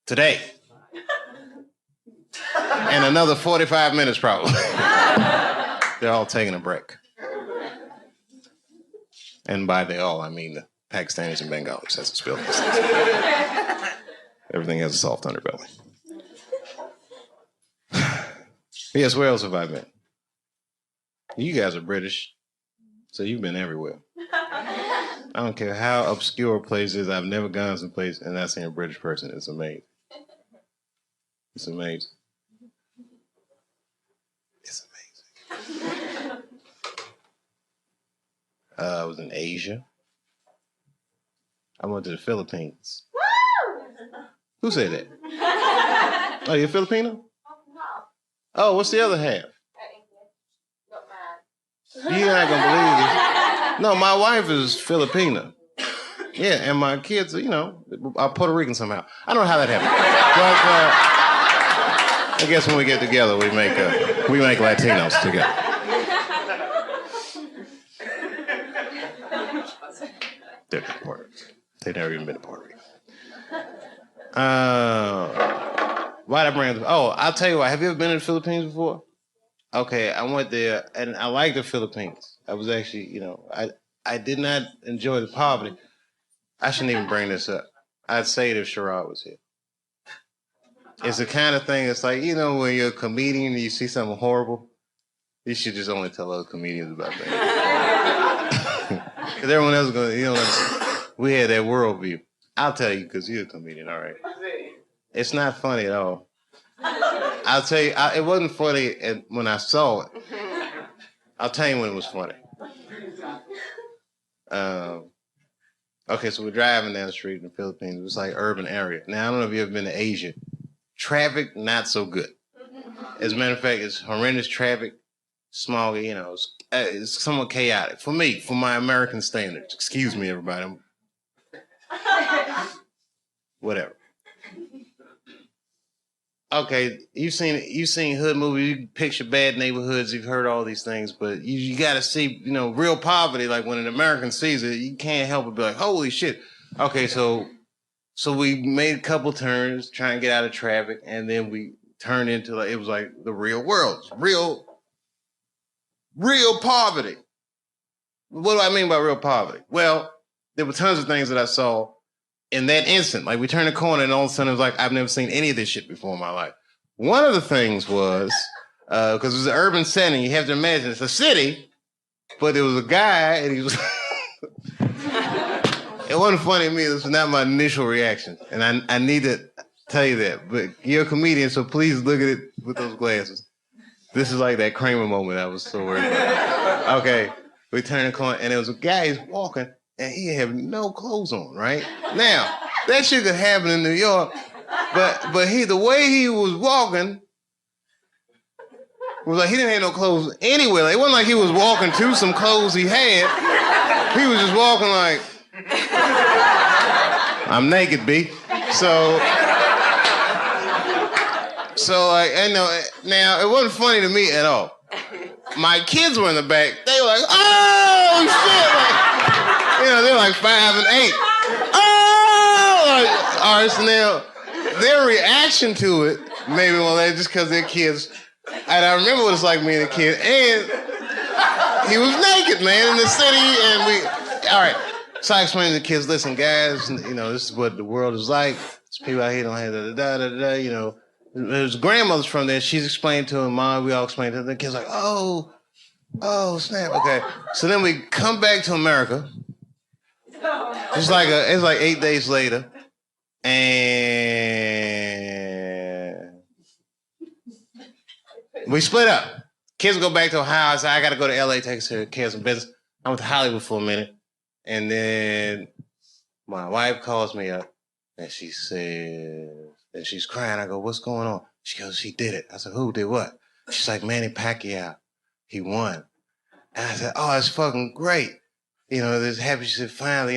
H: today. And another 45 minutes probably. They're all taking a break. And by they all, I mean the Pakistanis and Bengalis. That's what's building. Everything has a soft underbelly. Yes, where else have I been? You guys are British, so you've been everywhere. I don't care how obscure a place is. I've never gone someplace and not seen a British person. It's amazing. It's amazing. It's amazing. I was in Asia. I went to the Philippines. Who said that? Oh, you're Filipino? Oh, what's the other half? You're not gonna believe this. No, my wife is Filipina. Yeah, and my kids, are Puerto Rican somehow. I don't know how that happened, but I guess when we get together, we make Latinos together. They're from Puerto Rico. They've never even been to Puerto Rico. Why'd I bring it up? Oh, I'll tell you what. Have you ever been to the Philippines before? Okay, I went there, and I like the Philippines. I was actually, I did not enjoy the poverty. I shouldn't even bring this up. I'd say it if Sherrod was here. It's the kind of thing, it's like, when you're a comedian and you see something horrible, you should just only tell other comedians about that. Because everyone else is going to, we had that worldview. I'll tell you, because you're a comedian, all right. It's not funny at all. I'll tell you, it wasn't funny when I saw it. I'll tell you when it was funny. Okay, so we're driving down the street in the Philippines. It was like urban area. Now, I don't know if you've ever been to Asia. Traffic, not so good. As a matter of fact, it's horrendous traffic. Small, it's somewhat chaotic. For me, for my American standards. Excuse me, everybody. Whatever. Okay, you've seen hood movies. You picture bad neighborhoods. You've heard all these things, but you got to see, real poverty. Like when an American sees it, you can't help but be like, "Holy shit!" Okay, so we made a couple turns trying to get out of traffic, and then we turned into it was like the real world, real poverty. What do I mean by real poverty? Well, there were tons of things that I saw in that instant. Like we turned a corner and all of a sudden it was like, I've never seen any of this shit before in my life. One of the things was, because it was an urban setting, you have to imagine it's a city, but there was a guy and he was, it wasn't funny to me. This was not my initial reaction. And I need to tell you that, but you're a comedian, so please look at it with those glasses. This is like that Kramer moment I was so worried about. Okay, we turned the corner and there was a guy who's walking and he had no clothes on, right? Now, that shit could happen in New York, but the way he was walking was like he didn't have no clothes anywhere. Like, it wasn't like he was walking to some clothes he had. He was just walking like, I'm naked, B. So like, now it wasn't funny to me at all. My kids were in the back. They were like, oh, shit. Like, they're like 5 and 8. Oh! Like, all right, so now their reaction to it made me want to just because they're kids. And I remember what it's like being a kid. And he was naked, man, in the city. And all right. So I explained to the kids, listen, guys, this is what the world is like. There's people out here don't have da-da-da-da-da, There's grandmothers from there. She's explained to her mom. We all explained to her. The kids like, oh, snap. Okay. So then we come back to America. It's like 8 days later, and we split up. Kids go back to Ohio. I said, I got to go to LA, take care of some business. I went to Hollywood for a minute, and then my wife calls me up, and she says, and she's crying. I go, what's going on? She goes, she did it. I said, who did what? She's like, Manny Pacquiao. He won. And I said, oh, that's fucking great. There's happy. She said, finally,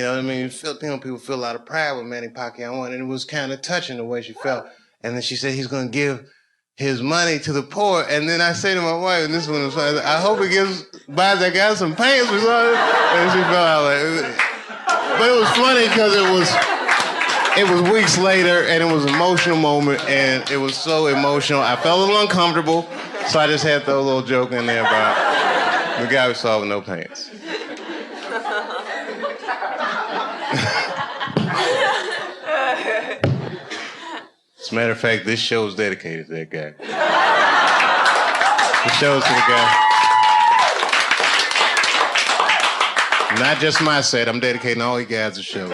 H: Filipino people feel a lot of pride when Manny Pacquiao won. And it was kind of touching the way she felt. And then she said he's going to give his money to the poor. And then I say to my wife, and this one was funny, I hope he buys that guy some pants or something. And she felt out like, but it was funny because it was weeks later, and it was an emotional moment, and it was so emotional. I felt a little uncomfortable, so I just had to throw a little joke in there about the guy we saw with no pants. As a matter of fact, this show is dedicated to that guy. The show's to the guy. Not just my set. I'm dedicating all you guys to shows.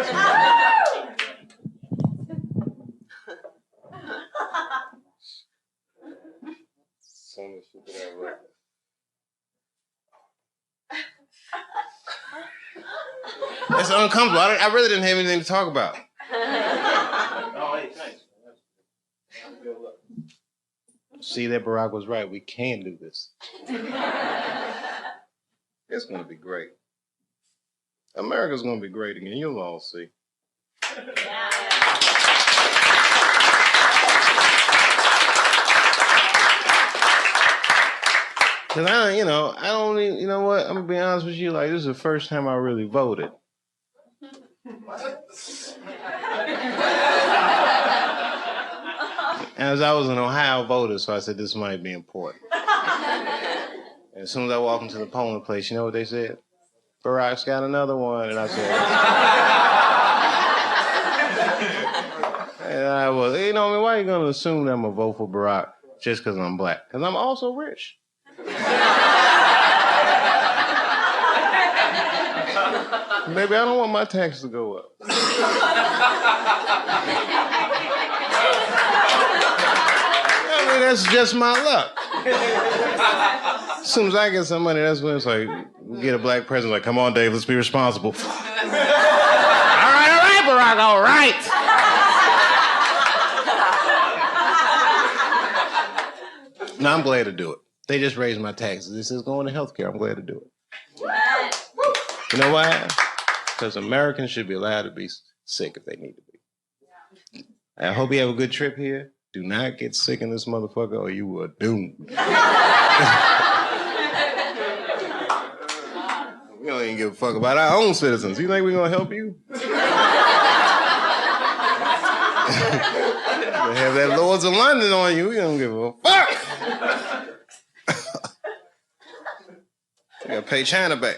H: It's uncomfortable. I really didn't have anything to talk about. Oh, hey, thanks. See that Barack was right. We can do this. It's going to be great. America's gonna be great again. You'll all see. Cause I don't even, you know what? I'm gonna be honest with you. Like, this is the first time I really voted. As I was an Ohio voter, so I said this might be important. And as soon as I walked into the polling place, you know what they said? Barack's got another one, and I said, and I was, why are you gonna assume that I'm gonna vote for Barack just because I'm black? Because I'm also rich. Maybe I don't want my taxes to go up. I mean, that's just my luck. As soon as I get some money, that's when it's like, we get a black president, like, come on, Dave, let's be responsible. all right, Barack, all right. No, I'm glad to do it. They just raised my taxes. This is going to healthcare. I'm glad to do it. You know why? Because Americans should be allowed to be sick if they need to be. I hope you have a good trip here. Do not get sick in this motherfucker or you are doomed. We don't even give a fuck about our own citizens. You think we're going to help you? We have that Lords of London on you. We don't give a fuck. You got to pay China back.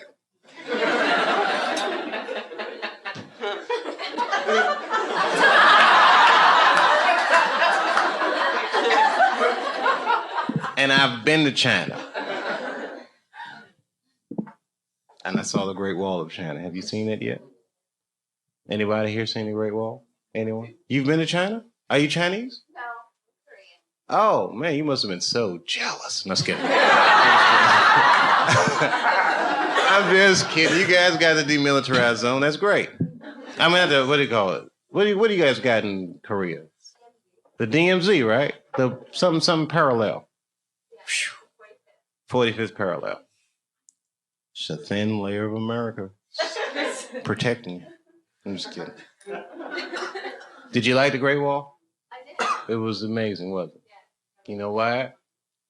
H: And I've been to China. And I saw the Great Wall of China. Have you seen it yet? Anybody here seen the Great Wall? Anyone? You've been to China? Are you Chinese?
M: No, Korean.
H: Oh, man, you must have been so jealous. No, just kidding. I'm just kidding. You guys got the demilitarized zone. That's great. I mean, what do you call it? What do you guys got in Korea? The DMZ, right? The something parallel. 45th parallel. It's a thin layer of America protecting you. I'm just kidding. Did you like the Great Wall?
M: I did.
H: It was amazing, wasn't it? Yeah. You know why?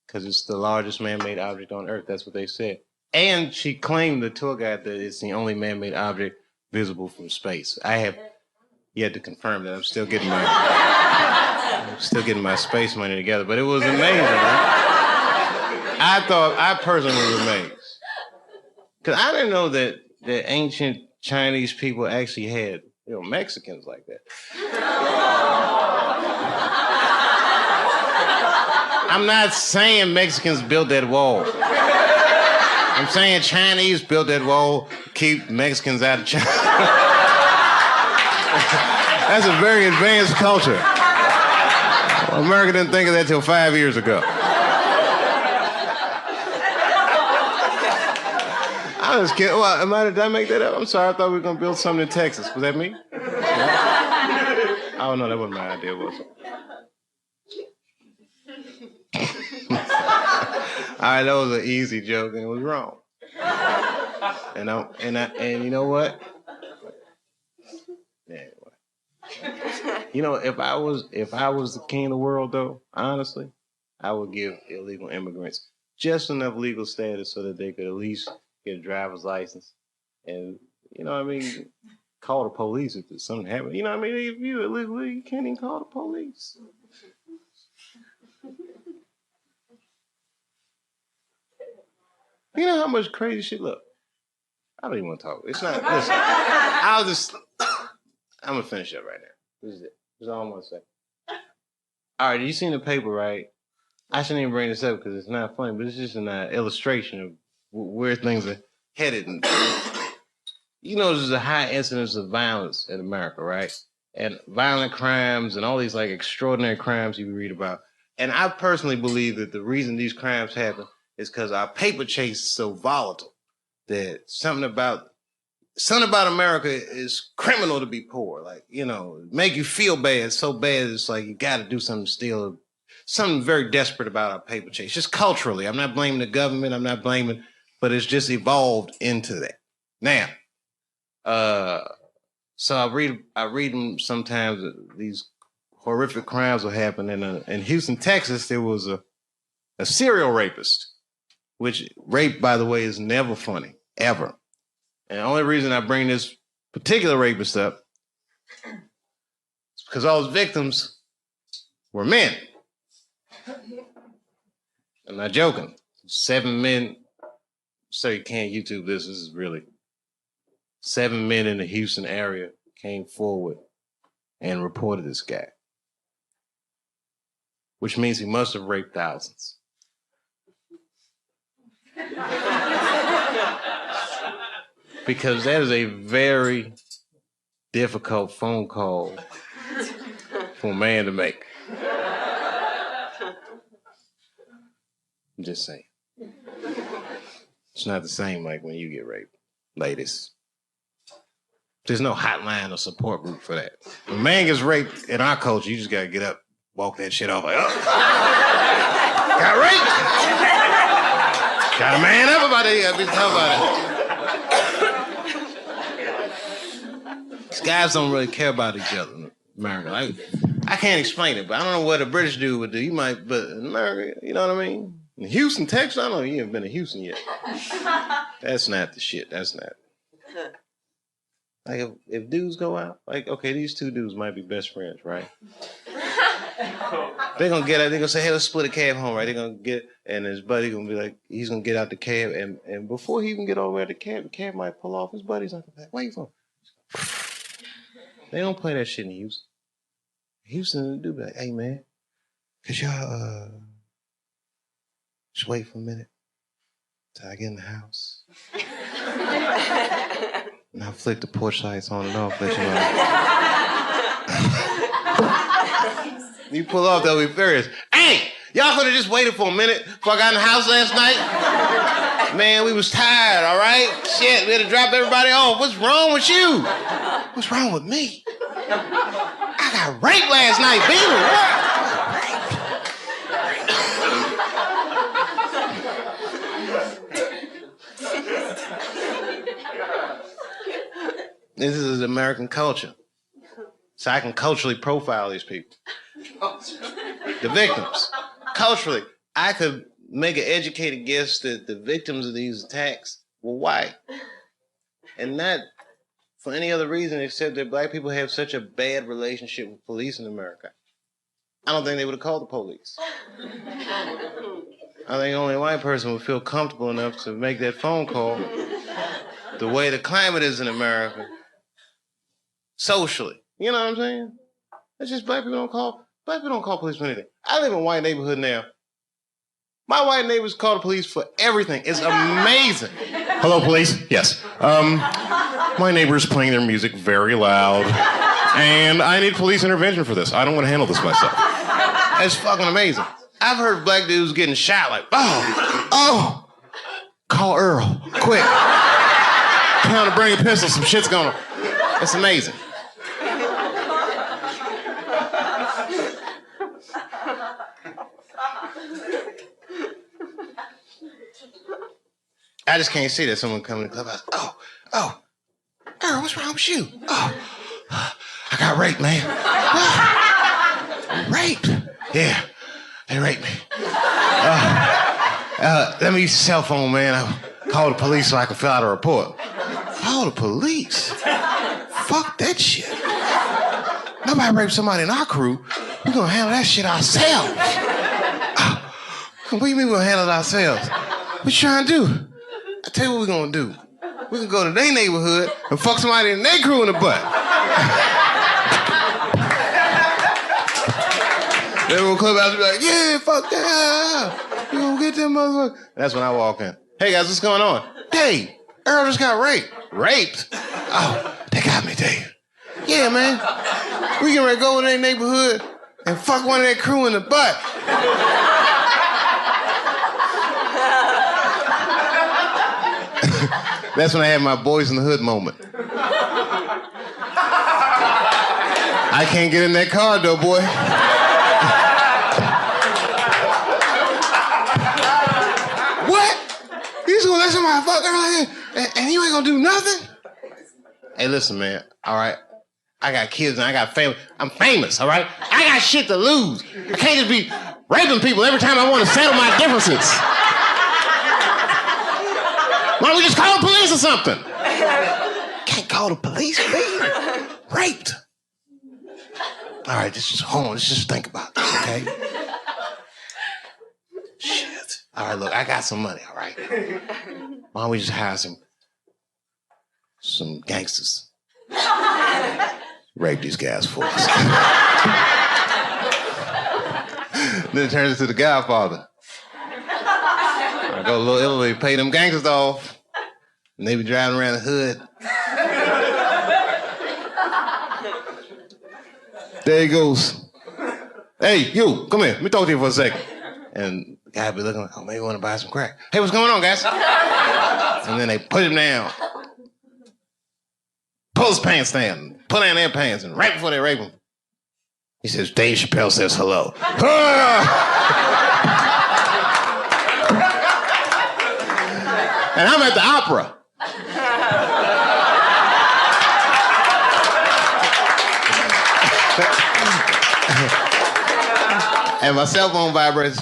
H: Because it's the largest man-made object on Earth. That's what they said. And she claimed, the tour guide, that it's the only man-made object visible from space. I have yet to confirm that. I'm still getting my space money together. But it was amazing, right? I personally was amazed. Because I didn't know that ancient Chinese people actually had, Mexicans like that. I'm not saying Mexicans built that wall. I'm saying Chinese built that wall to keep Mexicans out of China. That's a very advanced culture. America didn't think of that till 5 years ago. I was kidding. Well, did I make that up? I'm sorry. I thought we were going to build something in Texas. Was that me? Oh, no, that wasn't my idea, was it? All right, that was an easy joke, and it was wrong. And you know what? Anyway. If I was the king of the world, though, honestly, I would give illegal immigrants just enough legal status so that they could at least get a driver's license, and call the police if there's something happening. If you're illegal, you can't even call the police. You know how much crazy shit? Look, I don't even want to talk. It's not. Listen, I'm gonna finish up right now. This is it. That's all I'm gonna say. All right, you seen the paper, right? I shouldn't even bring this up because it's not funny, but it's just an illustration of where things are headed. And, there's a high incidence of violence in America, right? And violent crimes and all these extraordinary crimes you read about. And I personally believe that the reason these crimes happen is because our paper chase is so volatile that something about America is criminal to be poor. Make you feel bad, so bad it's like you got to do something still. Something very desperate about our paper chase, just culturally. I'm not blaming the government, but it's just evolved into that. Now, So I read them sometimes. These horrific crimes will happen in Houston, Texas. There was a serial rapist, which rape, by the way, is never funny ever. And the only reason I bring this particular rapist up is because all his victims were men. I'm not joking. 7 men. So you can't YouTube this. This is really 7 men in the Houston area came forward and reported this guy, which means he must have raped thousands. Because that is a very difficult phone call for a man to make. I'm just saying. It's not the same like when you get raped, ladies. There's no hotline or support group for that. When a man gets raped in our culture, you just gotta get up, walk that shit off like, oh, got raped. Got a man up about it. You gotta be talking about it. These guys don't really care about each other in America. I can't explain it, but I don't know what a British dude would do. You might, but in America, you know what I mean? In Houston, Texas, I don't know, you haven't been to Houston yet. That's not the shit. That's not. Like, if dudes go out, like, okay, these two dudes might be best friends, right? They're gonna get out, they're gonna say, hey, let's split a cab home, right? They're gonna get, and his buddy gonna be like, he's gonna get out the cab, and before he even get over at the cab might pull off. His buddy's like, where you from? They don't play that shit in Houston. Houston, the dude be like, hey, man, could y'all, just wait for a minute till I get in the house. And I'll flick the porch lights on and off, let you know. You pull off, they'll be furious. Hey, y'all could have just waited for a minute before I got in the house last night. Man, we was tired, all right? Shit, we had to drop everybody off. What's wrong with you? What's wrong with me? I got raped last night, baby. What? This is American culture. So I can culturally profile these people. The victims. Culturally, I could make an educated guess that the victims of these attacks were white. And not for any other reason except that black people have such a bad relationship with police in America. I don't think they would have called the police. I think only a white person would feel comfortable enough to make that phone call. The way the climate is in America. Socially. You know what I'm saying? It's just black people don't call police for anything. I live in a white neighborhood now. My white neighbors call the police for everything. It's amazing.
N: Hello, police? Yes. My neighbor's playing their music very loud, and I need police intervention for this. I don't want to handle this myself.
H: It's fucking amazing. I've heard black dudes getting shot like, oh, call Earl, quick. Time to bring a pistol, some shit's going on. It's amazing. I just can't see that someone coming to the clubhouse. Oh, Earl, what's wrong with you? Oh, I got raped, man. What? Raped? Yeah, they raped me. Let me use the cell phone, man. I called the police so I could fill out a report. Call the police? Fuck that shit. Nobody raped somebody in our crew. We're gonna handle that shit ourselves. What do you mean we're gonna handle it ourselves? What you trying to do? I tell you what we're gonna do. We can go to their neighborhood and fuck somebody in their crew in the butt. They will come out and be like, yeah, fuck that. You gonna get them motherfuckers. That's when I walk in. Hey guys, what's going on? Dave, Earl just got raped. Raped? Oh, they got me, Dave. Yeah, man. We can ready to go in their neighborhood and fuck one of their crew in the butt. That's when I had my boys in the hood moment. I can't get in that car though, boy. What? You just gonna let somebody fuck her like that and you ain't gonna do nothing? Hey, listen, man. All right. I got kids and I got family. I'm famous, all right? I got shit to lose. I can't just be raping people every time I want to settle my differences. Why don't we just call the police or something? Can't call the police, baby. Raped. All right, hold on. Let's just think about this, okay? Shit. All right, look, I got some money, all right? Why don't we just hire some gangsters? Rape these guys for us. Then it turns into The Godfather. I go to Little Italy, pay them gangsters off, and they be driving around the hood. There he goes. Hey, you, come here. Let me talk to you for a second. And the guy be looking like, oh, maybe you want to buy some crack. Hey, what's going on, guys? And then they put him down. Pull his pants down. Pull down their pants. And right before they rape him, he says, Dave Chappelle says hello. And I'm at the opera. And my cell phone vibrates.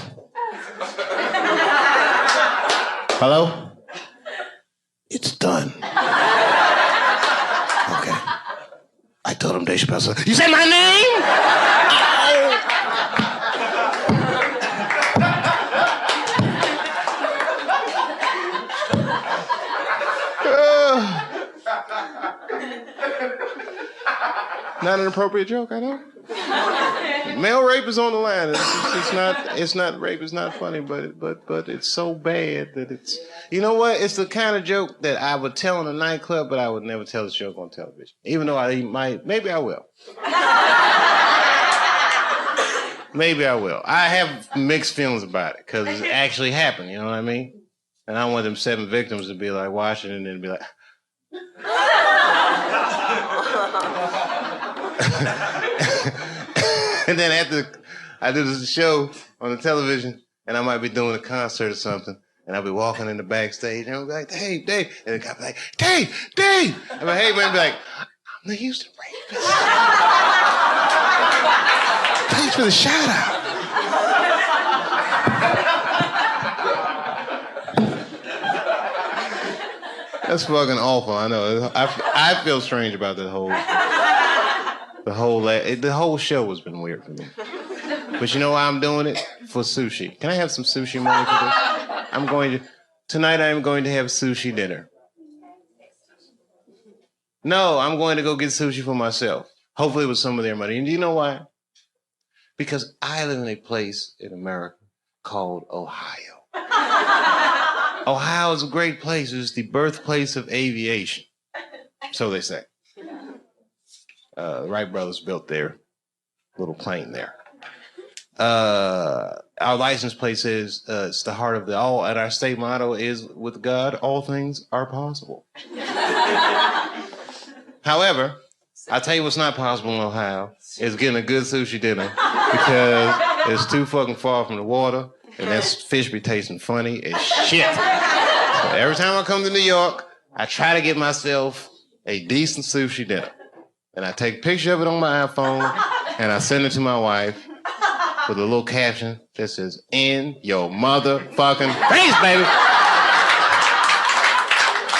H: Hello? It's done. Okay. I told him Dave Chappelle said, you said my name? Not an appropriate joke, I know. Male rape is on the line. It's not rape. It's not funny, but it's so bad that it's. You know what? It's the kind of joke that I would tell in a nightclub, but I would never tell this joke on television. Even though maybe I will. Maybe I will. I have mixed feelings about it because it actually happened. You know what I mean? And I want them 7 victims to be like watching it and be like. And then after I do this show on the television, and I might be doing a concert or something, and I'll be walking in the backstage, and I'll be like, hey, Dave. And the guy be like, Dave! I'm like, hey, man, be like, I'm the Houston rapist. Thanks for the shout out. That's fucking awful, I know. I feel strange about the whole show has been weird for me. But you know why I'm doing it? For sushi. Can I have some sushi money for this? Tonight I am going to have sushi dinner. No, I'm going to go get sushi for myself. Hopefully with some of their money. And do you know why? Because I live in a place in America called Ohio. Ohio is a great place. It's the birthplace of aviation. So they say. The Wright brothers built their little plane there. Our license plate says it's the heart of the all, and our state motto is, with God, all things are possible. However, I'll tell you what's not possible in Ohio is getting a good sushi dinner because it's too fucking far from the water, and that fish be tasting funny as shit. So every time I come to New York, I try to get myself a decent sushi dinner. And I take a picture of it on my iPhone, and I send it to my wife with a little caption that says, in your motherfucking face, baby.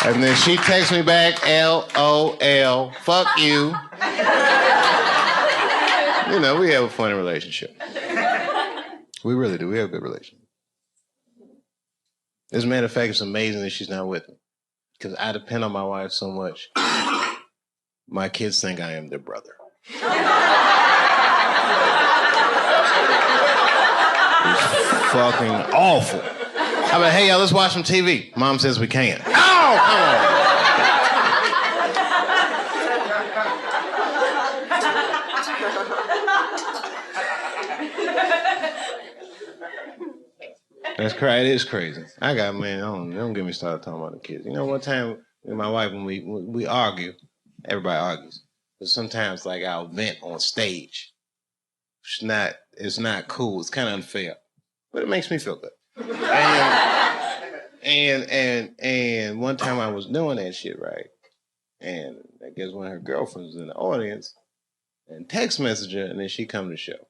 H: And then she texts me back, LOL, fuck you. You know, we have a funny relationship. We really do. We have a good relationship. As a matter of fact, it's amazing that she's not with me. Because I depend on my wife so much. My kids think I am their brother. It's fucking awful. I'm like, hey, y'all, let's watch some TV. Mom says we can't. Oh, come on. That's crazy. It is crazy. Don't get me started talking about the kids. You know, one time with my wife, when we argue, everybody argues. But sometimes, like, I'll vent on stage. It's not cool. It's kind of unfair. But it makes me feel good. And one time I was doing that shit, right? And I guess one of her girlfriends was in the audience and text messaged her, and then she come to the show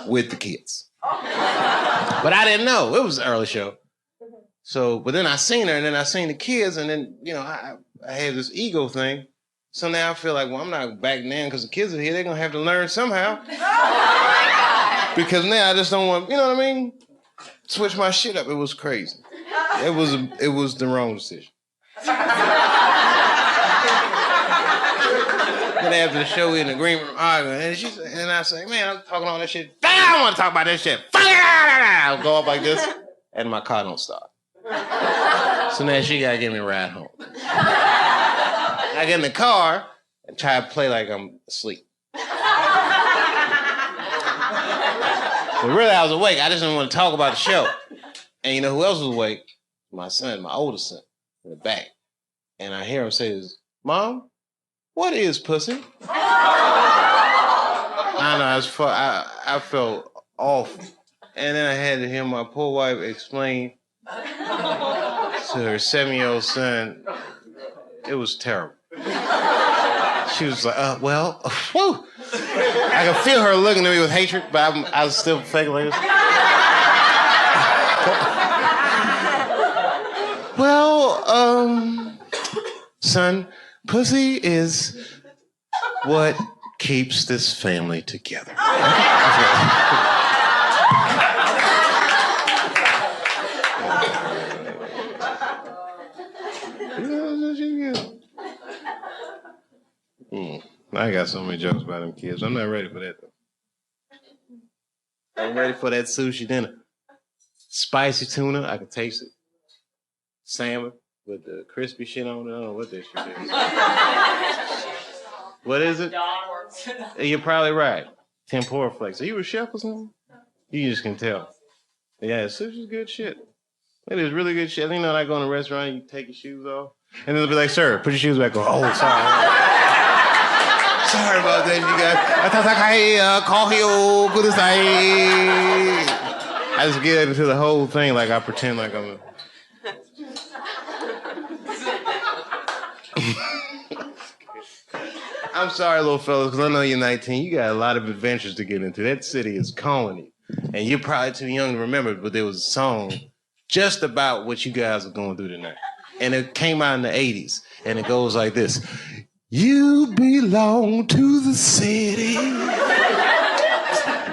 H: with the kids. But I didn't know. It was an early show. So, but then I seen her, and then I seen the kids, and then, you know, I had this ego thing. So now I feel like, well, I'm not backing in because the kids are here. They're going to have to learn somehow. Because now I just don't want, you know what I mean? Switch my shit up. It was crazy. It was the wrong decision. Then after the show, we in the green room arguing, and I say, man, I'm talking all that shit. I don't want to talk about this shit. I'll go up like this, and my car don't start. So now she gotta give me a ride home. I get in the car and try to play like I'm asleep. But really, I was awake. I just didn't want to talk about the show. And you know who else was awake? My son, my oldest son, in the back. And I hear him say this, Mom, what is pussy? I know, I felt awful. And then I had to hear my poor wife explain to her 7-year-old son. It was terrible. She was like, well, whew. I could feel her looking at me with hatred, but I was still faking like this. Well, son, pussy is what keeps this family together. I got so many jokes about them kids. I'm not ready for that, though. I'm ready for that sushi dinner. Spicy tuna, I can taste it. Salmon with the crispy shit on it. I don't know what that shit is. What is it? You're probably right. Tempura flakes. Are you a chef or something? You just can tell. Yeah, sushi's good shit. It is really good shit. You know, I go in a restaurant, you take your shoes off, and they'll be like, sir, put your shoes back on. Oh, sorry. Sorry about that, you guys. I just get into the whole thing like I pretend like I'm a... I'm sorry, little fellas, because I know you're 19. You got a lot of adventures to get into. That city is calling you. And you're probably too young to remember it, but there was a song just about what you guys are going through tonight. And it came out in the 80s. And it goes like this. You belong to the city.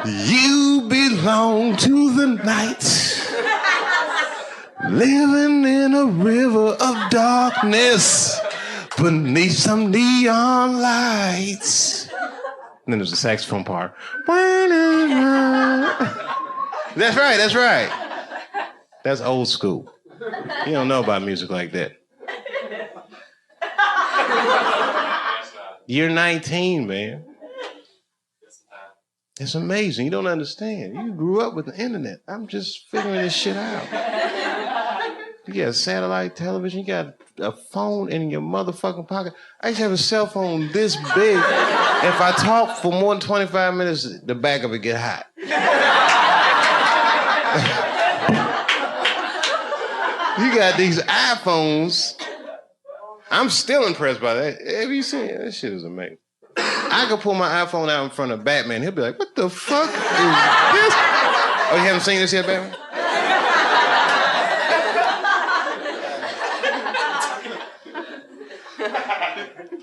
H: You belong to the night. Living in a river of darkness beneath some neon lights. And then there's a saxophone part. That's right, that's right. That's old school. You don't know about music like that. You're 19, man. It's amazing. You don't understand. You grew up with the internet. I'm just figuring this shit out. You got satellite television. You got a phone in your motherfucking pocket. I used to have a cell phone this big. If I talk for more than 25 minutes, the back of it get hot. You got these iPhones. I'm still impressed by that. Have you seen it? That shit is amazing. I could pull my iPhone out in front of Batman. He'll be like, what the fuck is this? Oh, you haven't seen this yet, Batman?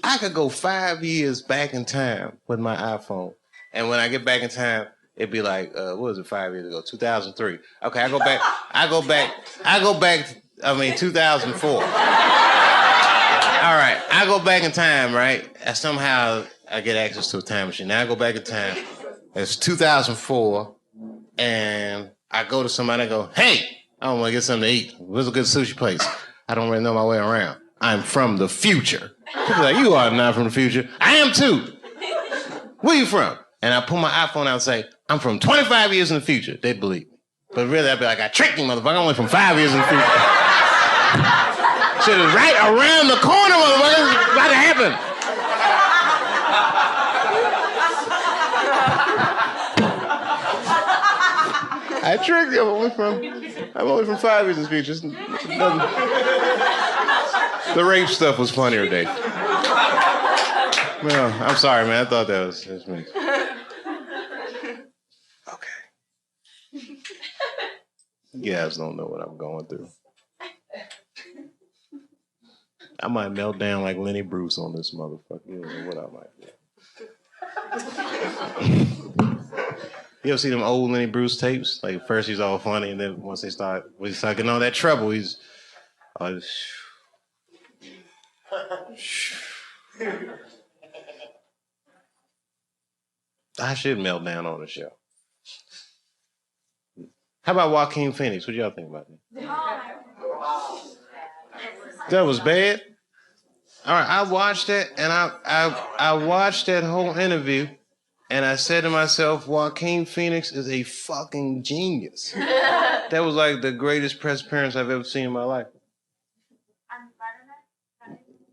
H: I could go 5 years back in time with my iPhone. And when I get back in time, it'd be like, what was it, 5 years ago? 2003. Okay, I go back, 2004. All right, I go back in time, right? And somehow I get access to a time machine. Now I go back in time. It's 2004, and I go to somebody and go, hey, I don't want to get something to eat. Where's a good sushi place? I don't really know my way around. I'm from the future. People like, you are not from the future. I am too. Where you from? And I pull my iPhone out and say, I'm from 25 years in the future. They'd believe me. But really, I'd be like, I tricked you, motherfucker. I'm only from 5 years in the future. Shit is right around the corner, motherfucker. It's about to happen. I tricked you. I'm only from 5 years in the future.
N: The rape stuff was funnier, Dave. No, I'm sorry, man. I thought that was me. Okay. You guys don't know what I'm going through. I might melt down like Lenny Bruce on this motherfucker. You don't know what I might do. You ever see them old Lenny Bruce tapes? Like, first he's all funny, and then once when he start getting all that trouble, he's... I should melt down on the show. How about Joaquin Phoenix? What y'all think about that? That was bad? All right, I watched it, and I watched that whole interview, and I said to myself, Joaquin Phoenix is a fucking genius. That was like the greatest press appearance I've ever seen in my life.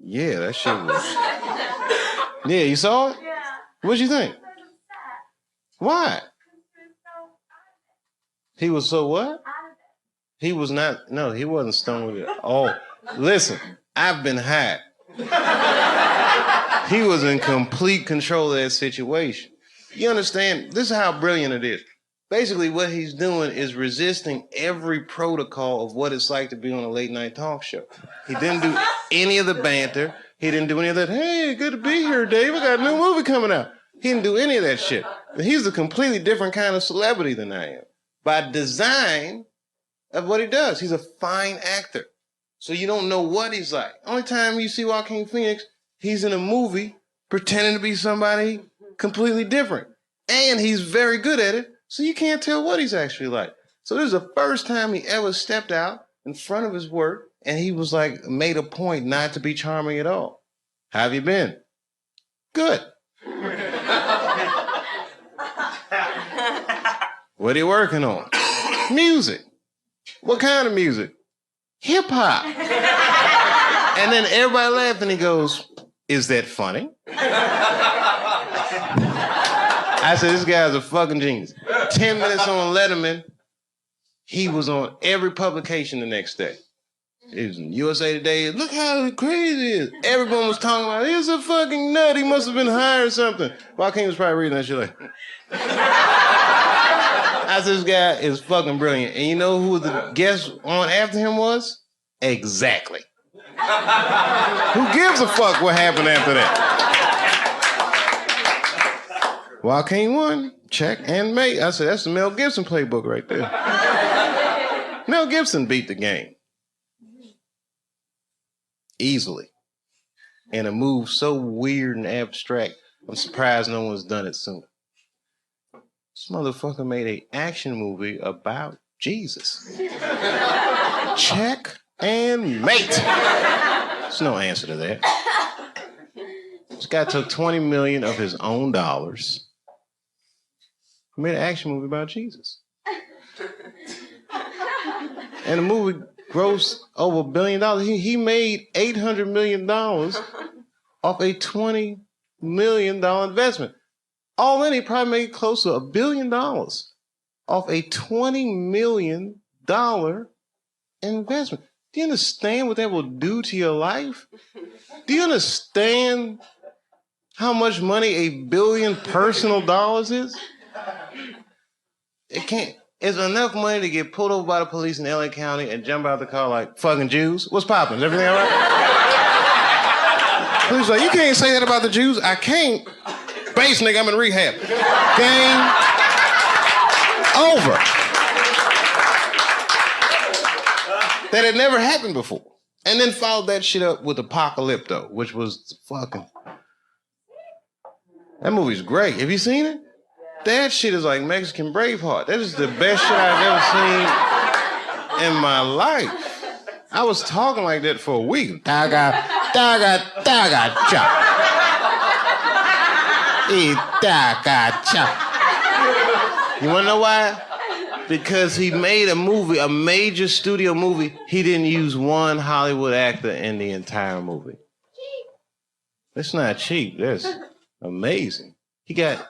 N: Yeah, that shit was... Yeah, you saw it? Yeah. What'd you think? Why? He was so what? He was not... No, he wasn't stoned with it. Oh, listen, I've been high. He was in complete control of that situation. You understand? This is how brilliant it is. Basically, what he's doing is resisting every protocol of what it's like to be on a late night talk show. He didn't do any of the banter. He didn't do any of that, hey, good to be here, Dave. I got a new movie coming out. He didn't do any of that shit. He's a completely different kind of celebrity than I am. By design of what he does. He's a fine actor. So you don't know what he's like. Only time you see Joaquin Phoenix, he's in a movie pretending to be somebody completely different. And he's very good at it, so you can't tell what he's actually like. So this is the first time he ever stepped out in front of his work, and he was like, made a point not to be charming at all. How have you been? Good. What are you working on? Music. What kind of music? Hip hop. And then everybody laughed and he goes, is that funny? I said, this guy's a fucking genius. 10 minutes on Letterman, he was on every publication the next day. It was in USA Today. Look how crazy it is. Everyone was talking about, he's a fucking nut. He must have been high or something. Joaquin was probably reading that shit like... I said, this guy is fucking brilliant. And you know who the guest on after him was? Exactly. Who gives a fuck what happened after that? Joaquin won. Check and mate. I said, that's the Mel Gibson playbook right there. Mel Gibson beat the game. Easily. In a move so weird and abstract, I'm surprised no one's done it sooner. This motherfucker made an action movie about Jesus. Check and mate. There's no answer to that. This guy took $20 million of his own dollars and made an action movie about Jesus. And the movie grossed over $1 billion. He made $800 million off a $20 million investment. All in, he probably made close to $1 billion off a $20 million investment. Do you understand what that will do to your life? Do you understand how much money $1 billion personal dollars is? It can't. It's enough money to get pulled over by the police in LA County and jump out the car like, fucking Jews? What's poppin'? Is everything all right? Police like, you can't say that about the Jews. I can't. Base nigga, I'm in rehab. Game over. That had never happened before. And then followed that shit up with Apocalypto, which was fucking... That movie's great. Have you seen it? That shit is like Mexican Braveheart. That is the best shit I've ever seen in my life. I was talking like that for a week. Daga, daga, daga, cha. You wanna know why? Because he made a movie, a major studio movie. He didn't use one Hollywood actor in the entire movie. That's not cheap. That's amazing. He got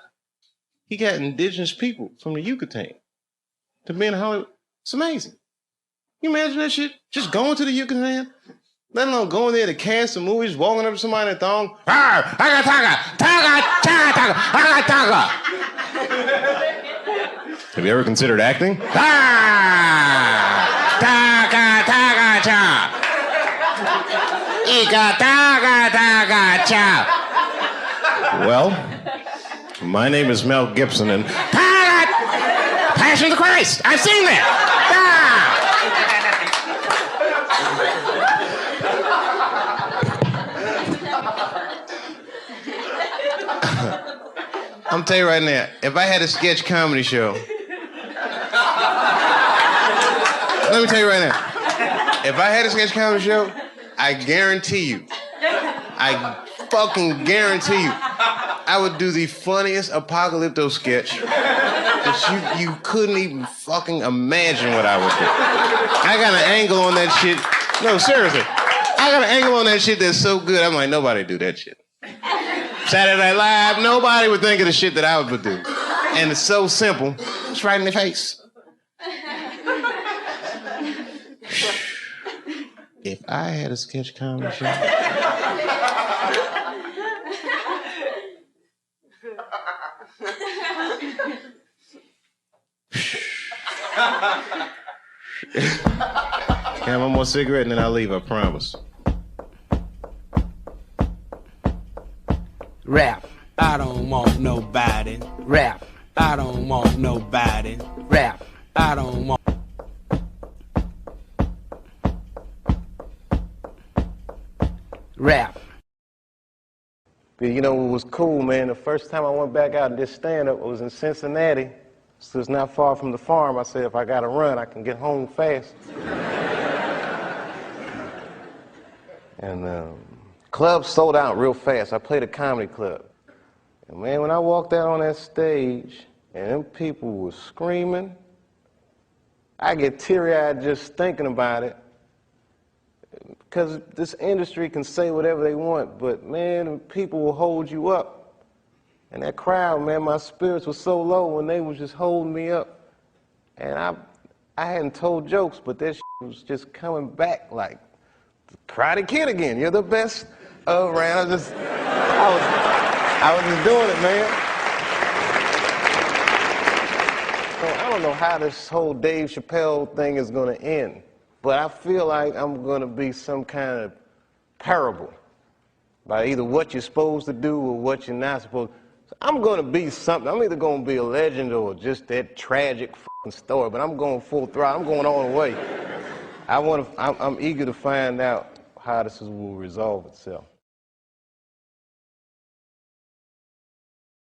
N: indigenous people from the Yucatan to be in Hollywood. It's amazing. You imagine that shit? Just going to the Yucatan Let alone going there to cast some movies, walking up to somebody in a thong. Have you ever considered acting? Well, my name is Mel Gibson, and Passion of the Christ. I've seen that. I'm tell you right now, if I had a sketch comedy show, let me tell you right now, if I had a sketch comedy show, I guarantee you, I fucking guarantee you, I would do the funniest apocalypto sketch that you couldn't even fucking imagine what I would do. I got an angle on that shit. No, seriously. I got an angle on that shit that's so good, I'm like, nobody do that shit. Saturday Night Live, nobody would think of the shit that I would do. And it's so simple. It's right in the face. If I had a sketch comedy show... Can I have one more cigarette and then I'll leave, I promise.
O: Rap, I don't want nobody. Rap, I don't want nobody. Rap, I don't want. Rap.
H: But you know what was cool, man? The first time I went back out and did stand-up, I was in Cincinnati. So it's not far from the farm. I said, if I gotta run, I can get home fast. And clubs sold out real fast. I played a comedy club. And man, when I walked out on that stage and them people were screaming, I get teary-eyed just thinking about it. Because this industry can say whatever they want, but man, people will hold you up. And that crowd, man, my spirits were so low when they was just holding me up. And I hadn't told jokes, but that shit was just coming back like the Karate Kid again. You're the best around. I was just doing it, man. So I don't know how this whole Dave Chappelle thing is going to end, but I feel like I'm going to be some kind of parable by either what you're supposed to do or what you're not supposed to. So I'm going to be something. I'm either going to be a legend or just that tragic story, but I'm going full throttle. I'm going all the way. I'm eager to find out how this will resolve itself.